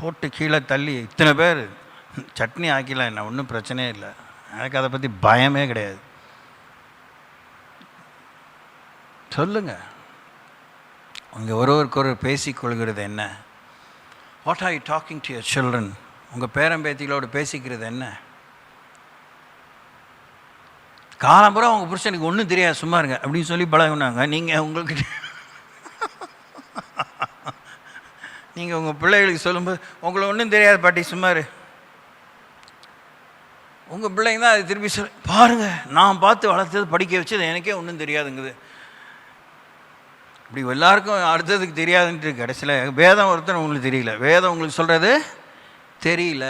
போட்டு கீழே தள்ளி இத்தனை பேர் சட்னி ஆக்கிலாம் என்ன, ஒன்றும் பிரச்சனையே இல்லை. எனக்கு அதை பற்றி பயமே கிடையாது. சொல்லுங்கள், உங்கள் ஒருவருக்கொரு பேசிக்கொள்கிறது என்ன? What are you talking to your children? உங்கள் பேரம்பேத்திகளோடு பேசிக்கிறது என்ன? காலம்புறம் உங்கள் புருஷனுக்கு ஒன்றும் தெரியாது, சும்மா இருங்க அப்படின்னு சொல்லி பழகுனாங்க. நீங்கள் நீங்கள் உங்கள் பிள்ளைகளுக்கு சொல்லும்போது உங்களை ஒன்றும் தெரியாது பாட்டி சும்மா இரு. உங்கள் பிள்ளைங்க தான் அது திருப்பி பாருங்கள், நான் பார்த்து வளர்த்தது படிக்க வச்சது எனக்கே ஒன்றும் தெரியாதுங்குது. இப்படி எல்லாருக்கும் அடுத்ததுக்கு தெரியாதுன்ட்டு கடைசியில் வேதம் ஒருத்தர் உங்களுக்கு தெரியல, வேதம் உங்களுக்கு சொல்கிறது தெரியல.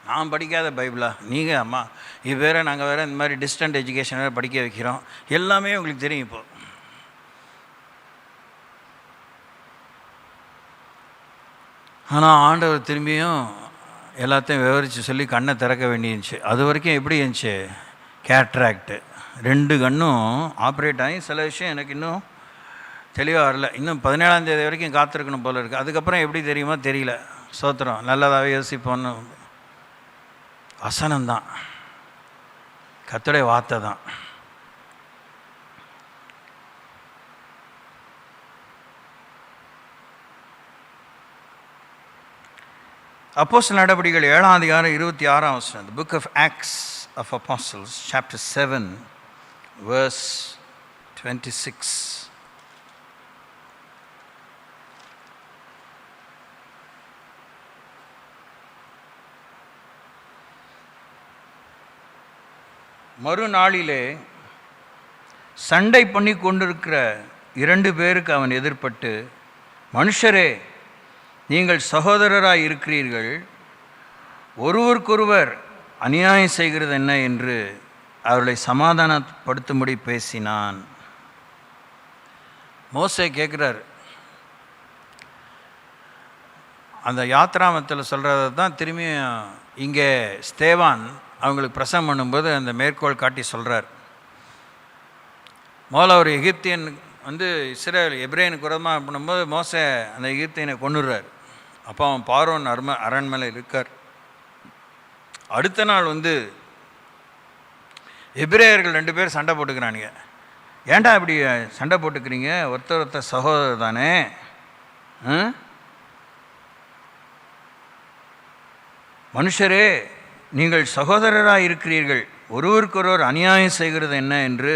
நான் படிக்காத பைபிளா நீங்கள்? அம்மா இது வேறு, நாங்கள் வேறு இந்த மாதிரி டிஸ்டன்ட் எஜுகேஷன் வேறு படிக்க வைக்கிறோம். எல்லாமே உங்களுக்கு தெரியும். இப்போது ஆனால் ஆண்டவர் திரும்பியும் எல்லாத்தையும் விவரித்து சொல்லி கண்ணை திறக்க வேண்டியிருந்துச்சு. அது வரைக்கும் எப்படி இருந்துச்சு? கேட்ராக்டு 2 கண்ணும் ஆப்ரேட் ஆகி சில விஷயம் எனக்கு இன்னும் தெளிவாக வரல. இன்னும் 17ஆம் தேதி வரைக்கும் காத்திருக்கணும் போல இருக்குது. அதுக்கப்புறம் எப்படி தெரியுமோ தெரியல. சோத்திரம். நல்லதாகவே யோசிப்போன்னு. வசனம்தான், கர்த்தருடைய வார்த்தை தான். அப்போஸ்தலர் நடபடிகள் 7ஆம் அதிகாரம் 26ஆம் வசனம். The book of Acts of Apostles, chapter 7, verse 26. மறுநாளிலே சண்டை பண்ணி கொண்டிருக்கிற 2 பேருக்கு அவன் எதிர்பட்டு, மனுஷரே, நீங்கள் சகோதரராய் இருக்கிறீர்கள், ஒருவருக்கொருவர் அநியாயம் செய்கிறது என்ன என்று அவர்களை சமாதானப்படுத்தும்படி பேசினான். மோசே கேட்குறார். அந்த யாத்ராமத்தில் சொல்கிறத தான் திரும்பி இங்கே ஸ்தேவான் அவங்களுக்கு பிரசங்கம் பண்ணும்போது அந்த மேற்கோள் காட்டி சொல்கிறார். முதல்ல ஒரு எகிப்தியன் இஸ்ரேல் எபிரேயனுக்கு விரோதமாக பண்ணும்போது மோசே அந்த எகிப்தியனை கொன்னுடுறார். அப்போ அவன் பார்வோன் அரண்மனை இருக்கார். அடுத்த நாள் எபிரேயர்கள் 2 பேர் சண்டை போட்டுக்கிறானுங்க. ஏன்டா இப்படி சண்டை போட்டுக்கிறீங்க? ஒருத்தர் சகோதரர் தானே. மனுஷரே, நீங்கள் சகோதரராக இருக்கிறீர்கள், ஒருவருக்கொருவர் அநியாயம் செய்கிறது என்ன என்று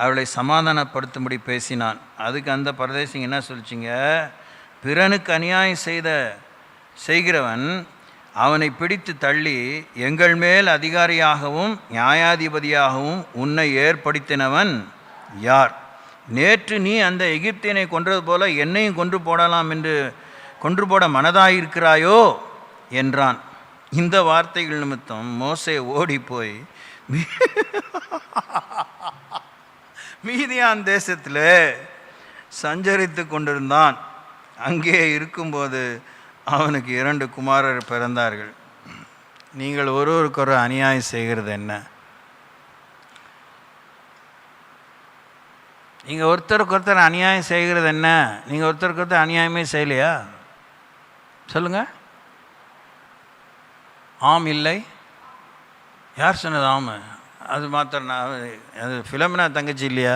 அவளை சமாதானப்படுத்தும்படி பேசினான். அதுக்கு அந்த பரதேசிங்க என்ன சொல்லிச்சிங்க? பிறனுக்கு அநியாயம் செய்கிறவன் அவனை பிடித்து தள்ளி, எங்கள் மேல் அதிகாரியாகவும் நியாயாதிபதியாகவும் உன்னை ஏற்படுத்தினவன் யார்? நேற்று நீ அந்த எகிப்தியனை கொன்றது போல என்னையும் கொன்று போட மனதாயிருக்கிறாயோ என்றான். இந்த வார்த்தைகள் நிமித்தம் மோசே ஓடி போய் மீதியான் தேசத்தில் சஞ்சரித்து கொண்டிருந்தான். அங்கே இருக்கும்போது அவனுக்கு 2 குமாரர் பிறந்தார்கள். நீங்கள் ஒருவருக்கொரு அநியாயம் செய்கிறது என்ன? நீங்கள் ஒருத்தருக்கு அநியாயம் செய்கிறது என்ன? நீங்கள் ஒருத்தருக்கு அநியாயமே செய்யலையா? சொல்லுங்கள். ஆம் இல்லை. யார் சொன்னது ஆம்? அது மாத்திரம் அது ஃபிலமினா தங்கச்சி இல்லையா?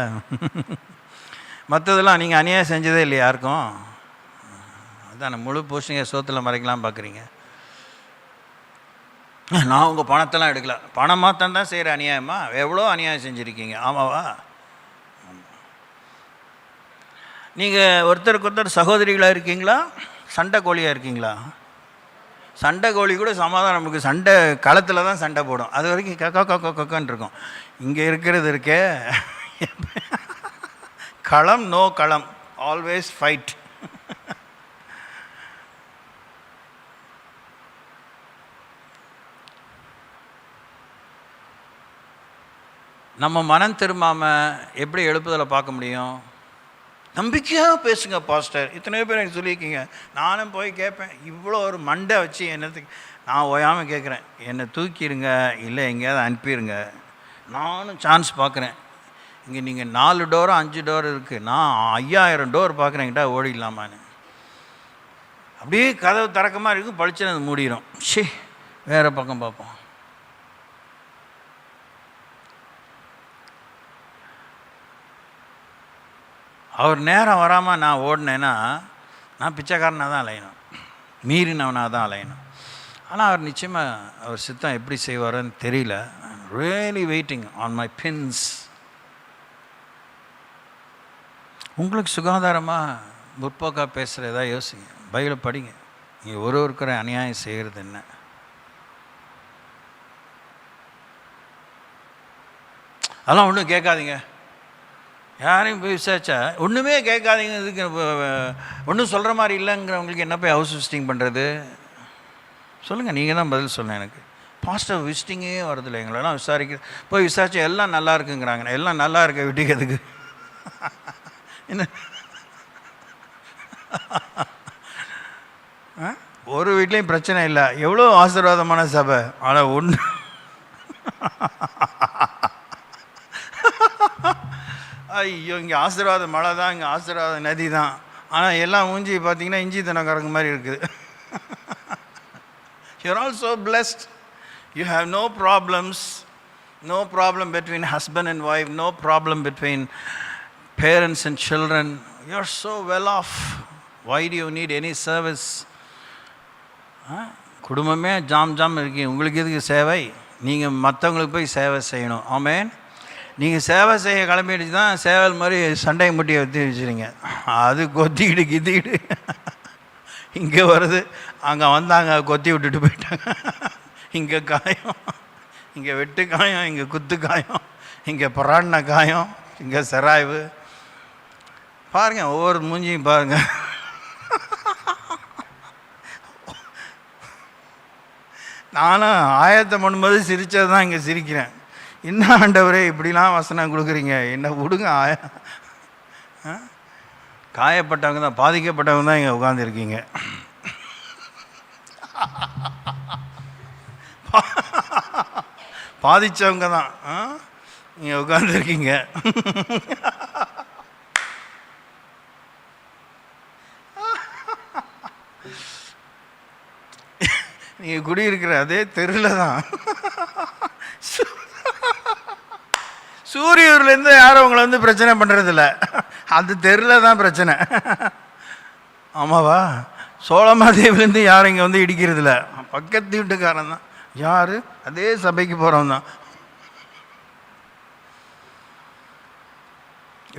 மற்றதெல்லாம் நீங்கள் அநியாயம் செஞ்சதே இல்லையா யாருக்கும்? அதான் முழு பூசணிங்க சோத்தில் மறைக்கலாம் பார்க்குறீங்க. நான் உங்கள் பணத்தெல்லாம் எடுக்கல, பணம் மாத்திரம் தான் செய்கிற அநியாயமா? எவ்வளோ அநியாயம் செஞ்சுருக்கீங்க. ஆமாவா? நீங்கள் ஒருத்தருக்கு சகோதரிகளாக இருக்கீங்களா, சண்டை கோழியாக இருக்கீங்களா? சண்டை கோழி கூட சமாதானம், நமக்கு சண்டை களத்தில் தான் சண்டை போடும். அது வரைக்கும் கக்கான்னு இருக்கும். இங்கே இருக்கிறது இருக்கே களம், நோ களம், ஆல்வேஸ் ஃபைட். நம்ம மனம் திரும்பாமல் எப்படி எழுப்புதலை பார்க்க முடியும்? நம்பிக்கையாக பேசுங்க பாஸ்டர். இத்தனை பேர் எனக்கு சொல்லியிருக்கீங்க. நானும் போய் கேட்பேன். இவ்வளோ ஒரு மண்டை வச்சு என்னத்துக்கு நான் ஓயாமல் கேட்குறேன். என்னை தூக்கிடுங்க, இல்லை எங்கேயாவது அனுப்பிடுங்க. நானும் சான்ஸ் பார்க்குறேன். இங்கே நீங்கள் 4 டோரோ 5 டோர் இருக்குது, நான் 5000 டோர் பார்க்குறேன்கிட்ட ஓடிடலாமான்னு. அப்படியே கதவு திறக்கமாக இருக்கும், பளிச்சுன்னு அது மூடிடும். வேறு பக்கம் பார்ப்போம். அவர் நேரம் வராமல் நான் ஓடினேன்னா நான் பிச்சைக்காரனாக தான் அலையணும், மீறினவனாக தான் அலையணும். ஆனால் அவர் நிச்சயமாக அவர் சித்தம் எப்படி செய்வார்னு தெரியல. Really waiting on my pins. உங்களுக்கு சுகாதாரமாக முற்போக்காக பேசுகிற ஏதாவது யோசிங்க, பைபிளை படிங்க. நீங்கள் ஒருவருக்கிற அநியாயம் செய்கிறது என்ன? அதெல்லாம் ஒன்றும் கேட்காதீங்க. யாரையும் போய் விசாரிச்சா ஒன்றுமே கேட்காதீங்க. இதுக்கு ஒன்றும் சொல்கிற மாதிரி இல்லைங்கிறவங்களுக்கு என்ன போய் ஹவுஸ் விசிட்டிங் பண்ணுறது? சொல்லுங்கள், நீங்கள் தான் பதில் சொல்லணும். எனக்கு பாஸ்டர் விசிட்டிங்கே வரதில்லை, எங்களெல்லாம் போய் விசாரிச்சா எல்லாம் நல்லா இருக்குங்கிறாங்க. எல்லாம் நல்லா இருக்க வீட்டுக்கு எதுக்கு? என்ன ஒரு வீட்லேயும் பிரச்சனை இல்லை, எவ்வளோ ஆசீர்வாதமான சபை. ஆனால் ஒன்று ஐயோ, இங்கே ஆசீர்வாத மழை தான், இங்கே ஆசீர்வாத நதி தான். ஆனால் எல்லாம் மூஞ்சி பார்த்தீங்கன்னா இஞ்சி தனக்காரங்க மாதிரி இருக்குது. You're all so blessed. You have no problems. No problem between husband and wife. No problem between parents and children. You're so well off. Why do you need any service? குடும்பமே ஜாம் இருக்கீங்க, உங்களுக்கு எதுக்கு சேவை? நீங்கள் மற்றவங்களுக்கு போய் சேவை செய்யணும். ஆமேன். நீங்கள் சேவை செய்ய கிளம்பிடுச்சு தான் சேவல் மாதிரி சண்டை முட்டியை வச்சு வச்சுருங்க. அது கொத்திக்கிட்டு கித்திக்கிட்டு இங்கே வருது, அங்கே வந்தாங்க கொத்தி விட்டுட்டு போயிட்டாங்க. இங்கே காயம், இங்கே வெட்டு காயம், இங்கே குத்து காயம், இங்கே பராடின காயம், இங்கே செராய்வு. பாருங்கள், ஒவ்வொரு மூஞ்சியும் பாருங்கள். நானும் ஆயத்தம் பண்ணும்போது சிரித்தது தான் இங்கே சிரிக்கிறேன். என்ன ஆண்டவரே இப்படிலாம் வசனம் கொடுக்குறீங்க, என்ன விடுங்க. காயப்பட்டவங்க தான், பாதிக்கப்பட்டவங்க தான் இங்கே உட்காந்துருக்கீங்க. பாதித்தவங்க தான் இங்கே உட்காந்துருக்கீங்க. நீங்கள் குடியிருக்கிற அதே தெருவில் தான் சூரியூர்லேருந்து யாரும் அவங்கள வந்து பிரச்சனை பண்ணுறதில்ல, அது தெருவில் தான் பிரச்சனை. ஆமாவா? சோழமாதேவிலேருந்து யாரும் இங்கே வந்து இடிக்கிறதில்ல, பக்கத்து வீட்டுக்காரன் தான். யார்? அதே சபைக்கு போகிறவன் தான்.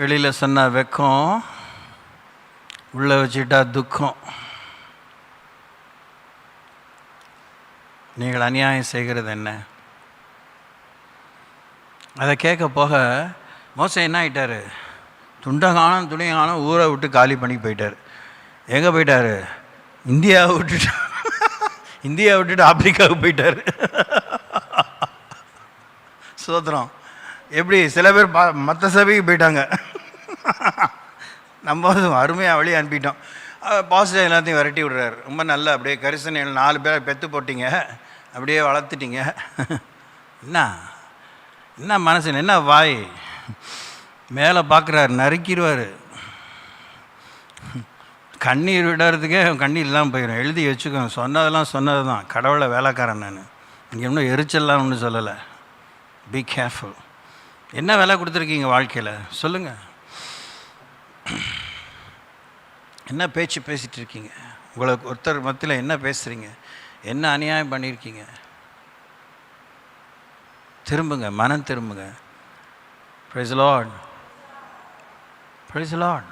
வெளியில் சொன்னால் வெக்கம், உள்ளே வச்சுட்டா துக்கம். நீங்கள் அநியாயம் செய்கிறது என்ன? அதை கேட்க போக மோசே என்ன ஆகிட்டார்? துண்டை காணும் துணியை காணும், ஊரை விட்டு காலி பண்ணி போயிட்டார். எங்கே போயிட்டார்? இந்தியாவை விட்டுட்டு ஆப்பிரிக்காவுக்கு போயிட்டார். சோத்திரம். எப்படி சில பேர் மற்ற சபைக்கு போயிட்டாங்க, நம்ம அருமையாக வழி அனுப்பிட்டோம். பாஸ்டர் எல்லாத்தையும் விரட்டி விடுறாரு. ரொம்ப நல்ல அப்படியே கரிசனை 4 பேரை பெற்று போட்டிங்க, அப்படியே வளர்த்துட்டிங்க. என்ன மனசு, என்ன வாய், மேலே பார்க்குறாரு, நறுக்கிடுவார். கண்ணீர் விடுறதுக்கே கண்ணீர் இல்லாமல் போயிடும். எழுதி வச்சுக்கோங்க, சொன்னதெல்லாம் சொன்னது தான். கடவுளை வேலைக்காரன் நான், இங்கே இன்னும் எரிச்சல்லாம் ஒன்றும் சொல்லலை. Be careful. என்ன விலை கொடுத்துருக்கீங்க வாழ்க்கையில் சொல்லுங்கள்? என்ன பேச்சு பேசிகிட்டு இருக்கீங்க? உங்களுக்கு ஒருத்தர் மத்தியில் என்ன பேசுகிறீங்க? என்ன அநியாயம் பண்ணியிருக்கீங்க? திரும்புங்க, மனம் திரும்புங்க. Praise the Lord, praise the Lord.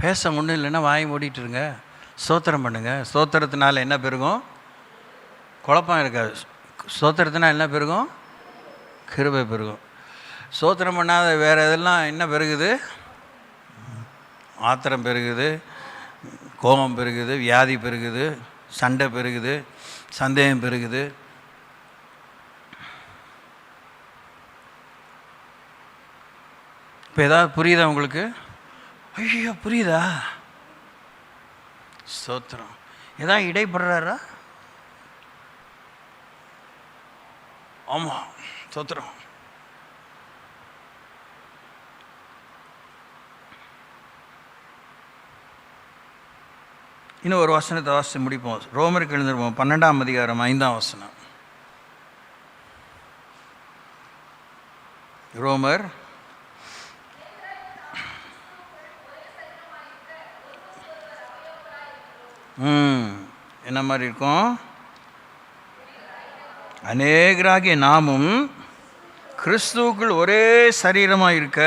பேச ஒன்றும் இல்லைன்னா வாய் மூடிட்டுருங்க, ஸ்தோத்திரம் பண்ணுங்க. ஸ்தோத்திரத்தினால என்ன பெருகும்? குழப்பம் இருக்காது. ஸ்தோத்திரத்தினால் என்ன பெருகும்? கிருபை பெருகும். ஸ்தோத்திரம் பண்ணாத வேறு எதெல்லாம் என்ன பெருகுது? ஆத்திரம் பெருகுது, கோபம் பெருகுது, வியாதி பெருகுது, சண்டை பெருகுது, சந்தேகம் பெருகுது. இப்போ ஏதாவது புரியுதா உங்களுக்கு? ஐயோ புரியுதா? ஸ்தோத்திரம். ஏதாவது இடைப்படுறாரா? ஆமாம், ஸ்தோத்திரம். இன்னும் ஒரு வசனத்தை வாசித்து முடிப்போம். ரோமருக்கு எழுந்திருப்போம், 12ஆம் அதிகாரம் 5ஆம் வசனம். ரோமர் என்ன மாதிரி இருக்கும்? அநேகராகிய நாமும் கிறிஸ்துவுக்குள் ஒரே சரீரமாக இருக்க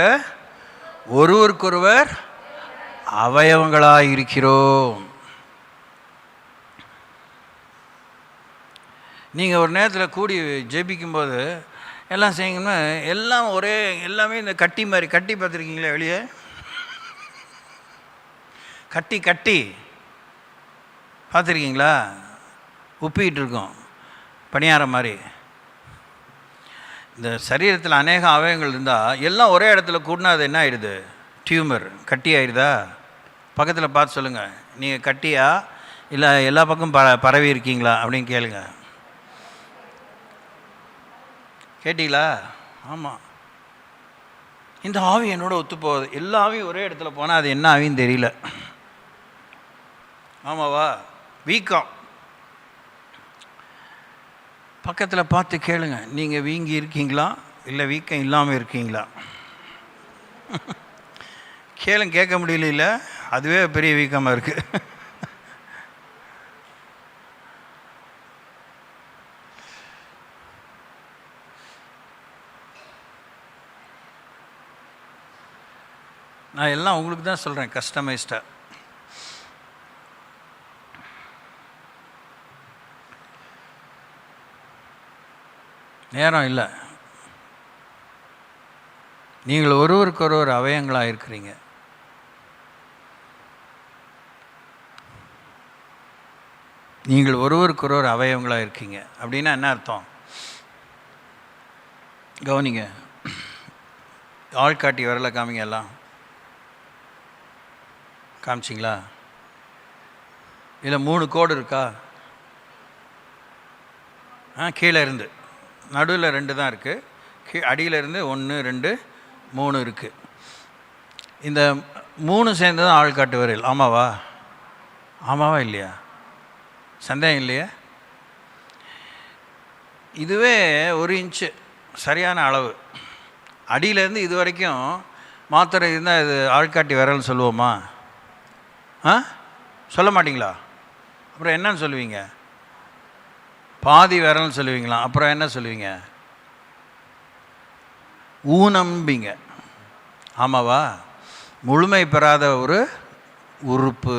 ஒருவருக்கொருவர் அவயவங்களாக இருக்கிறோம். நீங்கள் ஒரு நேரத்தில் கூடி ஜெபிக்கும்போது எல்லாம் செய்யுங்கன்னா எல்லாம் ஒரே, எல்லாமே இந்த கட்டி மாதிரி, கட்டி பார்த்துருக்கீங்களா? வெளியே கட்டி பார்த்துருக்கீங்களா? உப்பிக்கிட்டு இருக்கோம், பணியாரம் மாதிரி. இந்த சரீரத்தில் அநேக அவயங்கள் இருந்தால் எல்லாம் ஒரே இடத்துல கூட்டினா அது என்ன ஆகிடுது? டியூமர், கட்டி ஆகிடுதா? பக்கத்தில் பார்த்து சொல்லுங்கள், நீங்கள் கட்டியா இல்லை எல்லா பக்கம் பரவி இருக்கீங்களா அப்படின்னு கேளுங்க. கேட்டீங்களா? ஆமாம். இந்த ஆவி என்னோட ஒத்து போகுது. எல்லா ஆவியும் ஒரே இடத்துல போனால் அது என்ன ஆவின்னு தெரியல. ஆமாவா? வீக்கம். பக்கத்தில் பார்த்து கேளுங்க, நீங்கள் வீங்கி இருக்கீங்களா இல்லை வீக்கம் இல்லாமல் இருக்கீங்களா? கேளுங்க, கேட்க முடியல, அதுவே பெரிய வீக்கமாக இருக்குது. நான் எல்லாம் உங்களுக்கு தான் சொல்கிறேன், கஸ்டமைஸ்டாக. நேரம் இல்லை. நீங்கள் ஒருவருக்கொருவர் அவயங்களாக இருக்கிறீங்க. நீங்கள் ஒருவருக்கொருவர் அவயவங்களாக இருக்கீங்க அப்படின்னா என்ன அர்த்தம்? கவனிங்க, ஆள்காட்டி வரல காமிங்க. எல்லாம் காமிச்சிங்களா? இதில் 3 கோடு இருக்கா? கீழே இருந்து நடுவில் 2 தான் இருக்குது, அடியில் இருந்து 1 2 3 இருக்குது. இந்த 3 சேர்ந்து தான் ஆள்காட்டு விரல். ஆமாவா? ஆமாவா இல்லையா? சந்தேகம் இல்லையா? இதுவே 1 இன்ச்சு சரியான அளவு. அடியிலேருந்து இது வரைக்கும் மாத்திரை இருந்தால் இது ஆள்காட்டி விரல்னு சொல்லுவோமா? சொல்ல மாட்டிங்களா? அப்புறம் என்னன்னு சொல்லுவீங்க? பாதி விரல்னு சொல்லுவீங்களா? அப்புறம் என்ன சொல்லுவீங்க? ஊனம்பிங்க. ஆமாவா? முழுமை பெறாத ஒரு உறுப்பு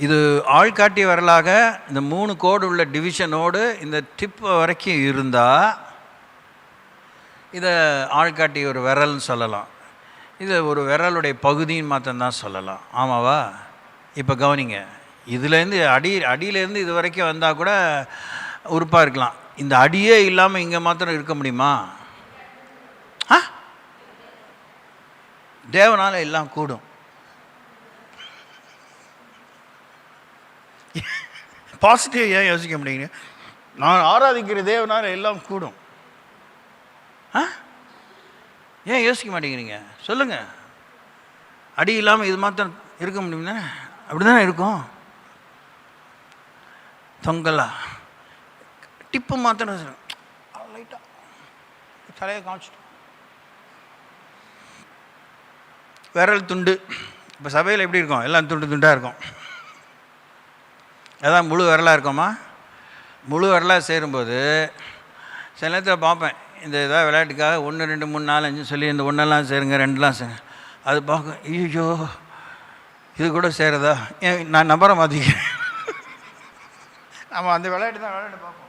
இது. ஆள்காட்டி விரலாக இந்த 3 கோடு உள்ள டிவிஷனோடு இந்த டிப் வரைக்கும் இருந்தால் இதை ஆள்காட்டி ஒரு விரல்னு சொல்லலாம். இது ஒரு விரலுடைய பகுதின்னு மாத்திரம்தான் சொல்லலாம். ஆமாவா? இப்போ கவனிங்க, இதுலேருந்து அடியிலேருந்து இது வரைக்கும் வந்தால் கூட உறுப்பாக இருக்கலாம். இந்த அடியே இல்லாமல் இங்கே மாத்திரம் இருக்க முடியுமா? தேவனால் எல்லாம் கூடும். பாசிட்டிவ் ஏன் யோசிக்க முடியுங்க? நான் ஆராதிக்கிற தேவனால் எல்லாம் கூடும். ஏன் யோசிக்க மாட்டேங்கிறீங்க? சொல்லுங்கள். அடி இல்லாமல் இது மாத்திரம் இருக்க முடியும்னா அப்படி தானே இருக்கும். தொங்கலா டிப்பு மாத்திரம் லைட்டாக தலையை காமிச்சிட்டோம். விரல் துண்டு. இப்போ சபையில் எப்படி இருக்கும்? எல்லாம் துண்டு துண்டாக இருக்கும். அதான் முழு விரலாக இருக்கோமா? முழு விரலாக சேரும்போது சில நேரத்தில் பார்ப்பேன், இந்த ஏதாவது விளையாட்டுக்காக 1 2 3 4 5 சொல்லி இந்த 1 சேருங்க 2 சேருங்க. அது பார்க்க ஐயோ இது கூட சேருதா? ஏன் நான் நம்பரை மாற்றிக்கிறேன். நம்ம அந்த விளையாட்டு தான் விளையாட்டு பார்ப்போம்.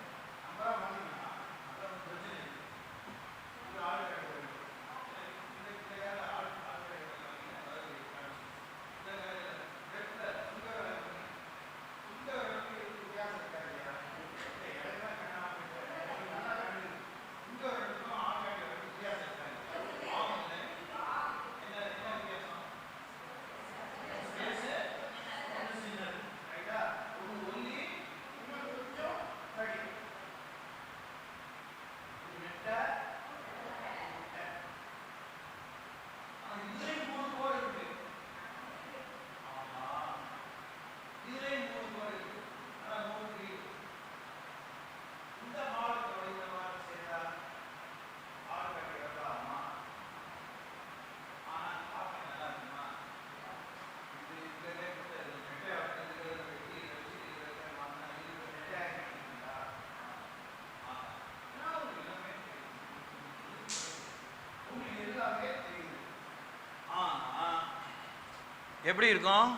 எப்படி இருக்கும்?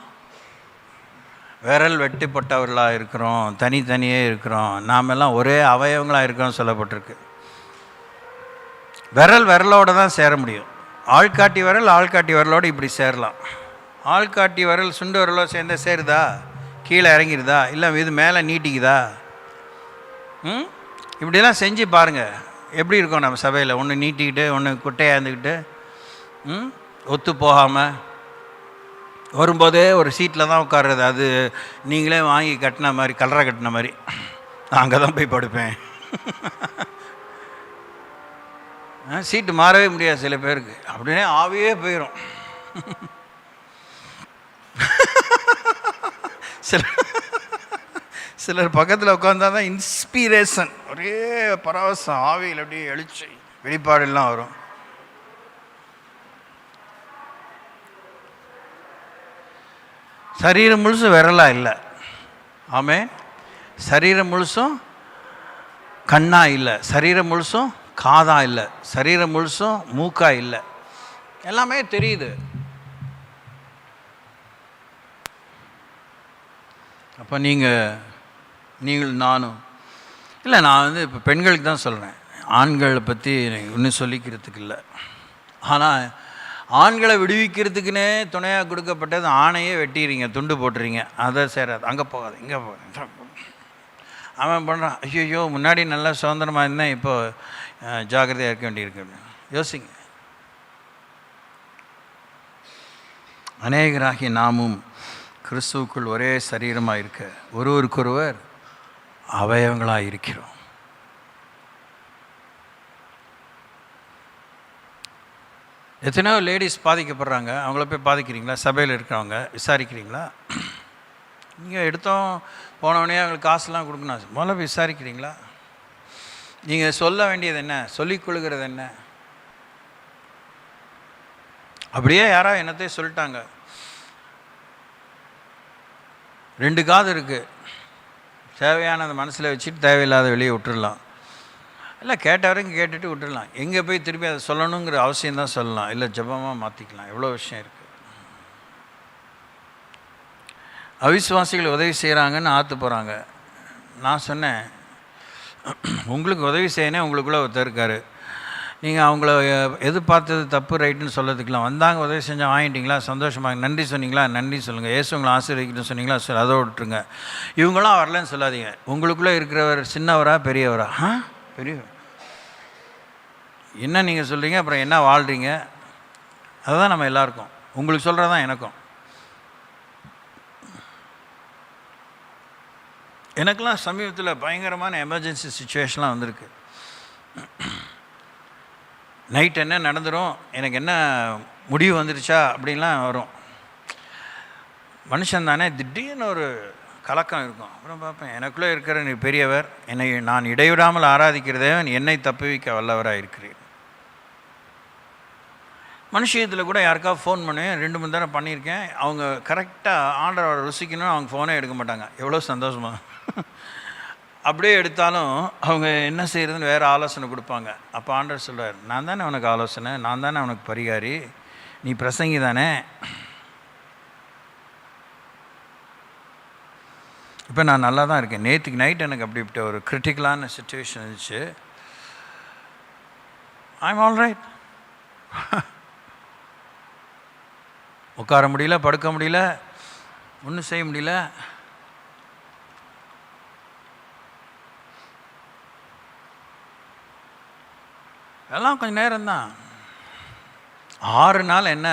விரல் வெட்டிப்பட்டவர்களாக இருக்கிறோம், தனித்தனியே இருக்கிறோம், நாமெல்லாம் ஒரே அவயவங்களாக இருக்கிறோம் சொல்லப்பட்டிருக்கு. விரல் விரலோடு தான் சேர முடியும். ஆள்காட்டி விரல் ஆள்காட்டி விரலோடு இப்படி சேரலாம். ஆள்காட்டி விரல் சுண்டு விரலோ சேர்ந்த சேருதா? கீழே இறங்கிடுதா? இல்லை இது மேலே நீட்டிக்குதா? இப்படிலாம் செஞ்சு பாருங்கள் எப்படி இருக்கும். நம்ம சபையில் ஒன்று நீட்டிக்கிட்டு ஒன்று குட்டையாக இருந்துக்கிட்டு ஒத்து போகாமல் வரும்போதே ஒரு சீட்டில் தான் உட்கார்றது. அது நீங்களே வாங்கி கட்டின மாதிரி, கலரை கட்டின மாதிரி. அங்கே தான் போய் படுப்பேன். சீட்டு மாறவே முடியாது சில பேருக்கு. அப்படின்னே ஆவியே போயிடும். சிலர் பக்கத்தில் உட்காந்தா தான் இன்ஸ்பிரேஷன், ஒரே பரவசம், ஆவியில் அப்படியே எழுச்சி வெளிப்பாடெல்லாம் வரும். சரீரம் முழுசும் விரலாக இல்லை. ஆமே. சரீரம் முழுசும் கண்ணா இல்லை, சரீரம் முழுசும் காதா இல்லை, சரீரம் முழுசும் மூக்கா இல்லை. எல்லாமே தெரியுது. அப்போ நீங்கள் நானும் இல்லை, நான் வந்து இப்போ பெண்களுக்கு தான் சொல்கிறேன், ஆண்களை பற்றி இன்னும் சொல்லிக்கிறதுக்கு இல்லை. ஆனால் ஆண்களை விடுவிக்கிறதுக்குன்னே துணையாக கொடுக்கப்பட்டது ஆணையே வெட்டிடுறீங்க, துண்டு போட்டுறீங்க. அதை சேராது, அங்கே போகாது, இங்கே போகாது. அவன் பண்ணுறான், ஐயோ முன்னாடி நல்லா சுதந்திரமாக இருந்தேன், இப்போ ஜாக்கிரதையாக இருக்க வேண்டியிருக்கு. யோசிங்க. அநேகராகிய நாமும் கிறிஸ்துவுக்குள் ஒரே சரீரமாக இருக்க ஒருவருக்கொருவர் அவயவங்களாக இருக்கிறோம். எத்தனையோ லேடிஸ் பாதிக்கப்படுறாங்க. அவங்கள போய் பாதிக்கிறீங்களா? சபையில் இருக்கிறவங்க விசாரிக்கிறீங்களா? நீங்கள் எடுத்தோம் போனவனே அவங்களுக்கு காசுலாம் கொடுக்கணும், முதல்ல விசாரிக்கிறீங்களா? நீங்கள் சொல்ல வேண்டியது என்ன? சொல்லிக் கொள்கிறது என்ன? அப்படியே யாரோ என்னத்தையும் சொல்லிட்டாங்க. 2 காது இருக்குது, தேவையானதை மனசில் வச்சுட்டு தேவையில்லாத வெளியே விட்டுடலாம். இல்லை கேட்ட வரைக்கும் கேட்டுட்டு விட்டுடலாம். எங்கே போய் திருப்பி அதை சொல்லணுங்கிற அவசியம்தான் சொல்லலாம், இல்லை ஜபமாக மாற்றிக்கலாம். எவ்வளோ விஷயம் இருக்குது. அவிசுவாசிகள் உதவி செய்கிறாங்கன்னு ஆற்று போகிறாங்க. நான் சொன்னேன், உங்களுக்கு உதவி செய்யணும், உங்களுக்குள்ளே ஒருத்தர் இருக்கார். நீங்கள் அவங்கள எதிர்பார்த்தது தப்பு ரைட்டுன்னு சொல்லதுக்கலாம். வந்தாங்க, உதவி செஞ்சால் வாங்கிட்டீங்களா, சந்தோஷமாக நன்றி சொன்னீங்களா, நன்றி சொல்லுங்கள். ஏசு உங்களை ஆசீர்வதிக்கணும்னு சொன்னீங்களா, சரி அதை விட்டுருங்க. இவங்களாம் வரலன்னு சொல்லாதீங்க. உங்களுக்குள்ளே இருக்கிறவர் சின்னவரா பெரியவரா? பெரியவர். என்ன நீங்கள் சொல்கிறீங்க, அப்புறம் என்ன வாழ்கிறீங்க, அதுதான் நம்ம எல்லாருக்கும். உங்களுக்கு சொல்கிறது தான் எனக்கும். எனக்கெல்லாம் சமீபத்தில் பயங்கரமான எமர்ஜென்சி சுச்சுவேஷன்லாம் வந்திருக்கு. நைட் என்ன நடந்துடும், எனக்கு என்ன முடிவு வந்துருச்சா அப்படின்லாம் வரும். மனுஷன் தானே, திடீர்னு ஒரு கலக்கம் இருக்கும். அப்புறம் பார்ப்பேன், எனக்குள்ளே இருக்கிற நீ பெரியவர், என்னை நான் இடைவிடாமல் ஆராதிக்கிறதே என்னை தப்புவிக்க வல்லவராக இருக்கிறேன். மனுஷத்தில் கூட யாருக்காவது ஃபோன் பண்ணுவேன், 2-3 தடவை பண்ணியிருக்கேன். அவங்க கரெக்டாக ஆர்டரை ருசிக்கணும், அவங்க ஃபோனே எடுக்க மாட்டாங்க. எவ்வளோ சந்தோஷமா. அப்படியே எடுத்தாலும் அவங்க என்ன செய்கிறதுன்னு வேறு ஆலோசனை கொடுப்பாங்க. அப்போ ஆண்டவர் சொல்வார், நான் தானே உனக்கு ஆலோசனை, நான் தானே உனக்கு பரிகாரி, நீ பிரசங்கி தானே. இப்போ நான் நல்லா தான் இருக்கேன். நேற்றுக்கு நைட் எனக்கு அப்படிப்பட்ட ஒரு கிரிட்டிக்கலான சுச்சுவேஷன் இருந்துச்சு. I am all right. உட்கார முடியல, படுக்க முடியல, ஒன்றும் செய்ய முடியல. எல்லாம் கொஞ்சம் நேரம்தான். 6 நாள் என்ன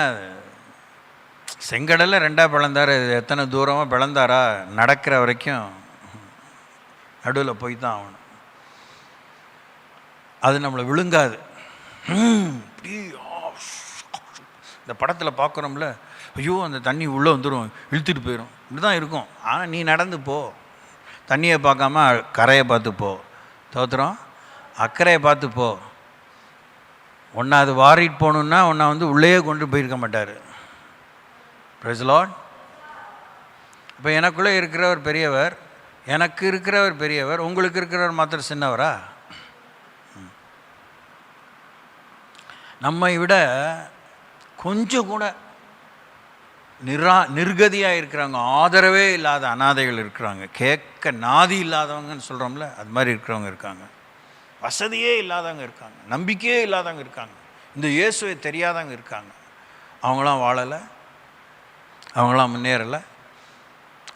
செங்கடலில் 2 பிளந்தார். எத்தனை தூரமாக பிளந்தாரா, நடக்கிற வரைக்கும் நடுவில் போய் தான் ஆகணும். அது நம்மளை விழுங்காது. இந்த படத்தில் பார்க்குறோம்ல, ஐயோ அந்த தண்ணி உள்ளே வந்துடும், இழுத்துட்டு போயிடும், இப்படி தான் இருக்கும். ஆனால் நீ நடந்து போ, தண்ணியை பார்க்காம கரையை பார்த்து போ. தோத்துறோம், அக்கறையை பார்த்து போ. ஒன்றா அது வாரிட்டு போகணுன்னா ஒன்றா உள்ளேயே கொண்டு போயிருக்க மாட்டார். Praise the Lord. இப்போ எனக்குள்ளே இருக்கிறவர் பெரியவர், எனக்கு இருக்கிறவர் பெரியவர், உங்களுக்கு இருக்கிறவர் மாத்திரம் சின்னவரா? நம்மை விட கொஞ்சம் கூட நிர்கதியாக இருக்கிறவங்க, ஆதரவே இல்லாத அனாதைகள் இருக்கிறாங்க, கேட்க நாதி இல்லாதவங்கன்னு சொல்கிறோம்ல, அது மாதிரி இருக்கிறவங்க இருக்காங்க. வசதியே இல்லாதவங்க இருக்காங்க, நம்பிக்கையே இல்லாதவங்க இருக்காங்க, இந்த இயேசுவை தெரியாதவங்க இருக்காங்க. அவங்களாம் வாழலை, அவங்களாம் முன்னேறலை,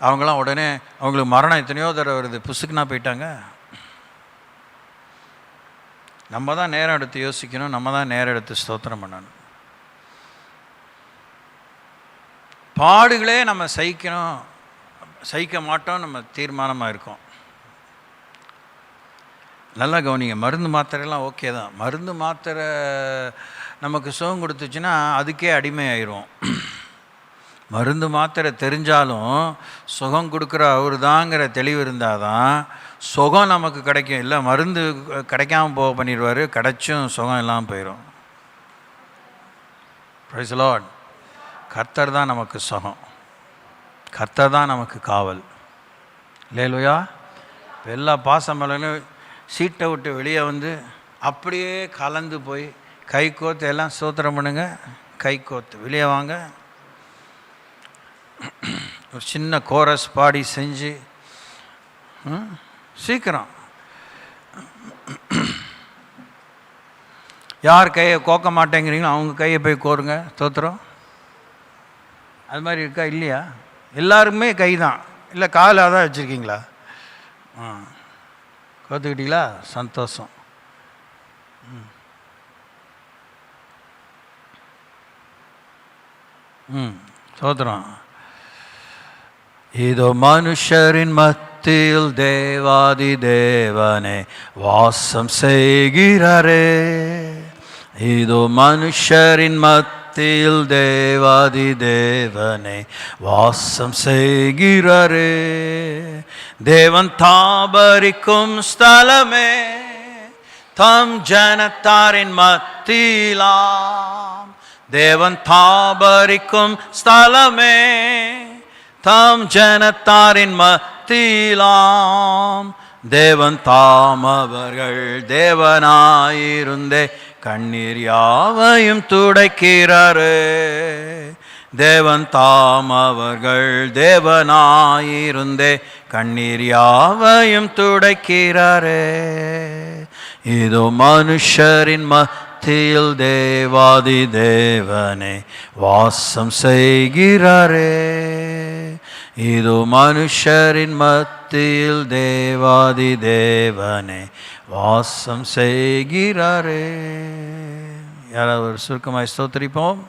அவங்களாம் உடனே அவங்களுக்கு மரணம் எத்தனையோ தடவை வருது, புசுக்குனா போயிட்டாங்க. நம்ம தான் நேரம் எடுத்து யோசிக்கணும், நம்ம தான் நேரம் எடுத்து ஸ்தோத்திரம் பண்ணணும். பாடுகளே நம்ம சகிக்க மாட்டோம், நம்ம தீர்மானமாக இருக்கோம். நல்லா கவனிங்க, மருந்து மாத்திரைலாம் ஓகே தான். மருந்து மாத்திரை நமக்கு சுகம் கொடுத்துச்சுன்னா அதுக்கே அடிமை ஆயிரும். மருந்து மாத்திரை தெரிஞ்சாலும் சுகம் கொடுக்குற அவர் தாங்கிற தெளிவு இருந்தால் தான் சுகம் நமக்கு கிடைக்கும். இல்லை மருந்து கிடைக்காம போக பண்ணிடுவார், கிடைச்சும் சுகம் எல்லாம் போயிடும். Praise the Lord. கர்த்தர் தான் நமக்கு சுகம், கர்த்தர் தான் நமக்கு காவல். இல்லையா? எல்லா பாசமலையும் சீட்டை விட்டு வெளியே வந்து அப்படியே கலந்து போய் கை கோத்து எல்லாம் ஸ்தோத்திரம் பண்ணுங்க. கை கோத்து வெளியே வாங்க. ஒரு சின்ன கோரஸ் பாடி செஞ்சு சீக்கிரம். யார் கையை கோக்க மாட்டேங்கிறீங்களோ அவங்க கையை போய் கோருங்க, ஸ்தோத்திரம். அது மாதிரி இருக்கா இல்லையா? எல்லாருமே கை தான், இல்லை காலாக தான் வச்சுருக்கீங்களா? கோத்துக்கிட்டீங்களா? சந்தோஷம். ஸ்தோத்திரம். இதோ மனுஷரின் மத்தியில் தேவாதி தேவனே வாசம் செய்கிறாரே. இதோ மனுஷரின் மத்தியில் தேவாதி தேவனே வாசம் செய்கிறாரே. தேவன் தாபரிக்கும் ஸ்தலமே, தம் ஜனத்தாரின் மத்தியிலாம் தேவன் தாபரிக்கும் ஸ்தலமே. தம் ஜனத்தாரின் மத்தியிலாம் தேவன் தாம் அவர்கள் தேவனாயிருந்தே கண்ணீர் யாவையும் துடைக்கிறாரே. தேவன் தாம் அவர்கள் தேவனாயிருந்தே கண்ணீர் யாவையும் துடைக்கிறாரே. இதோ மனுஷரின் மத்தியில் தேவாதி தேவனே வாசம் செய்கிறாரே. இதோ மனுஷரின் மத்தியில் தேவாதி தேவனே வாசம் செய்கிறாரே. யாராவது ஒரு சுருக்கமாய் ஸ்தோத்திரிப்போம்.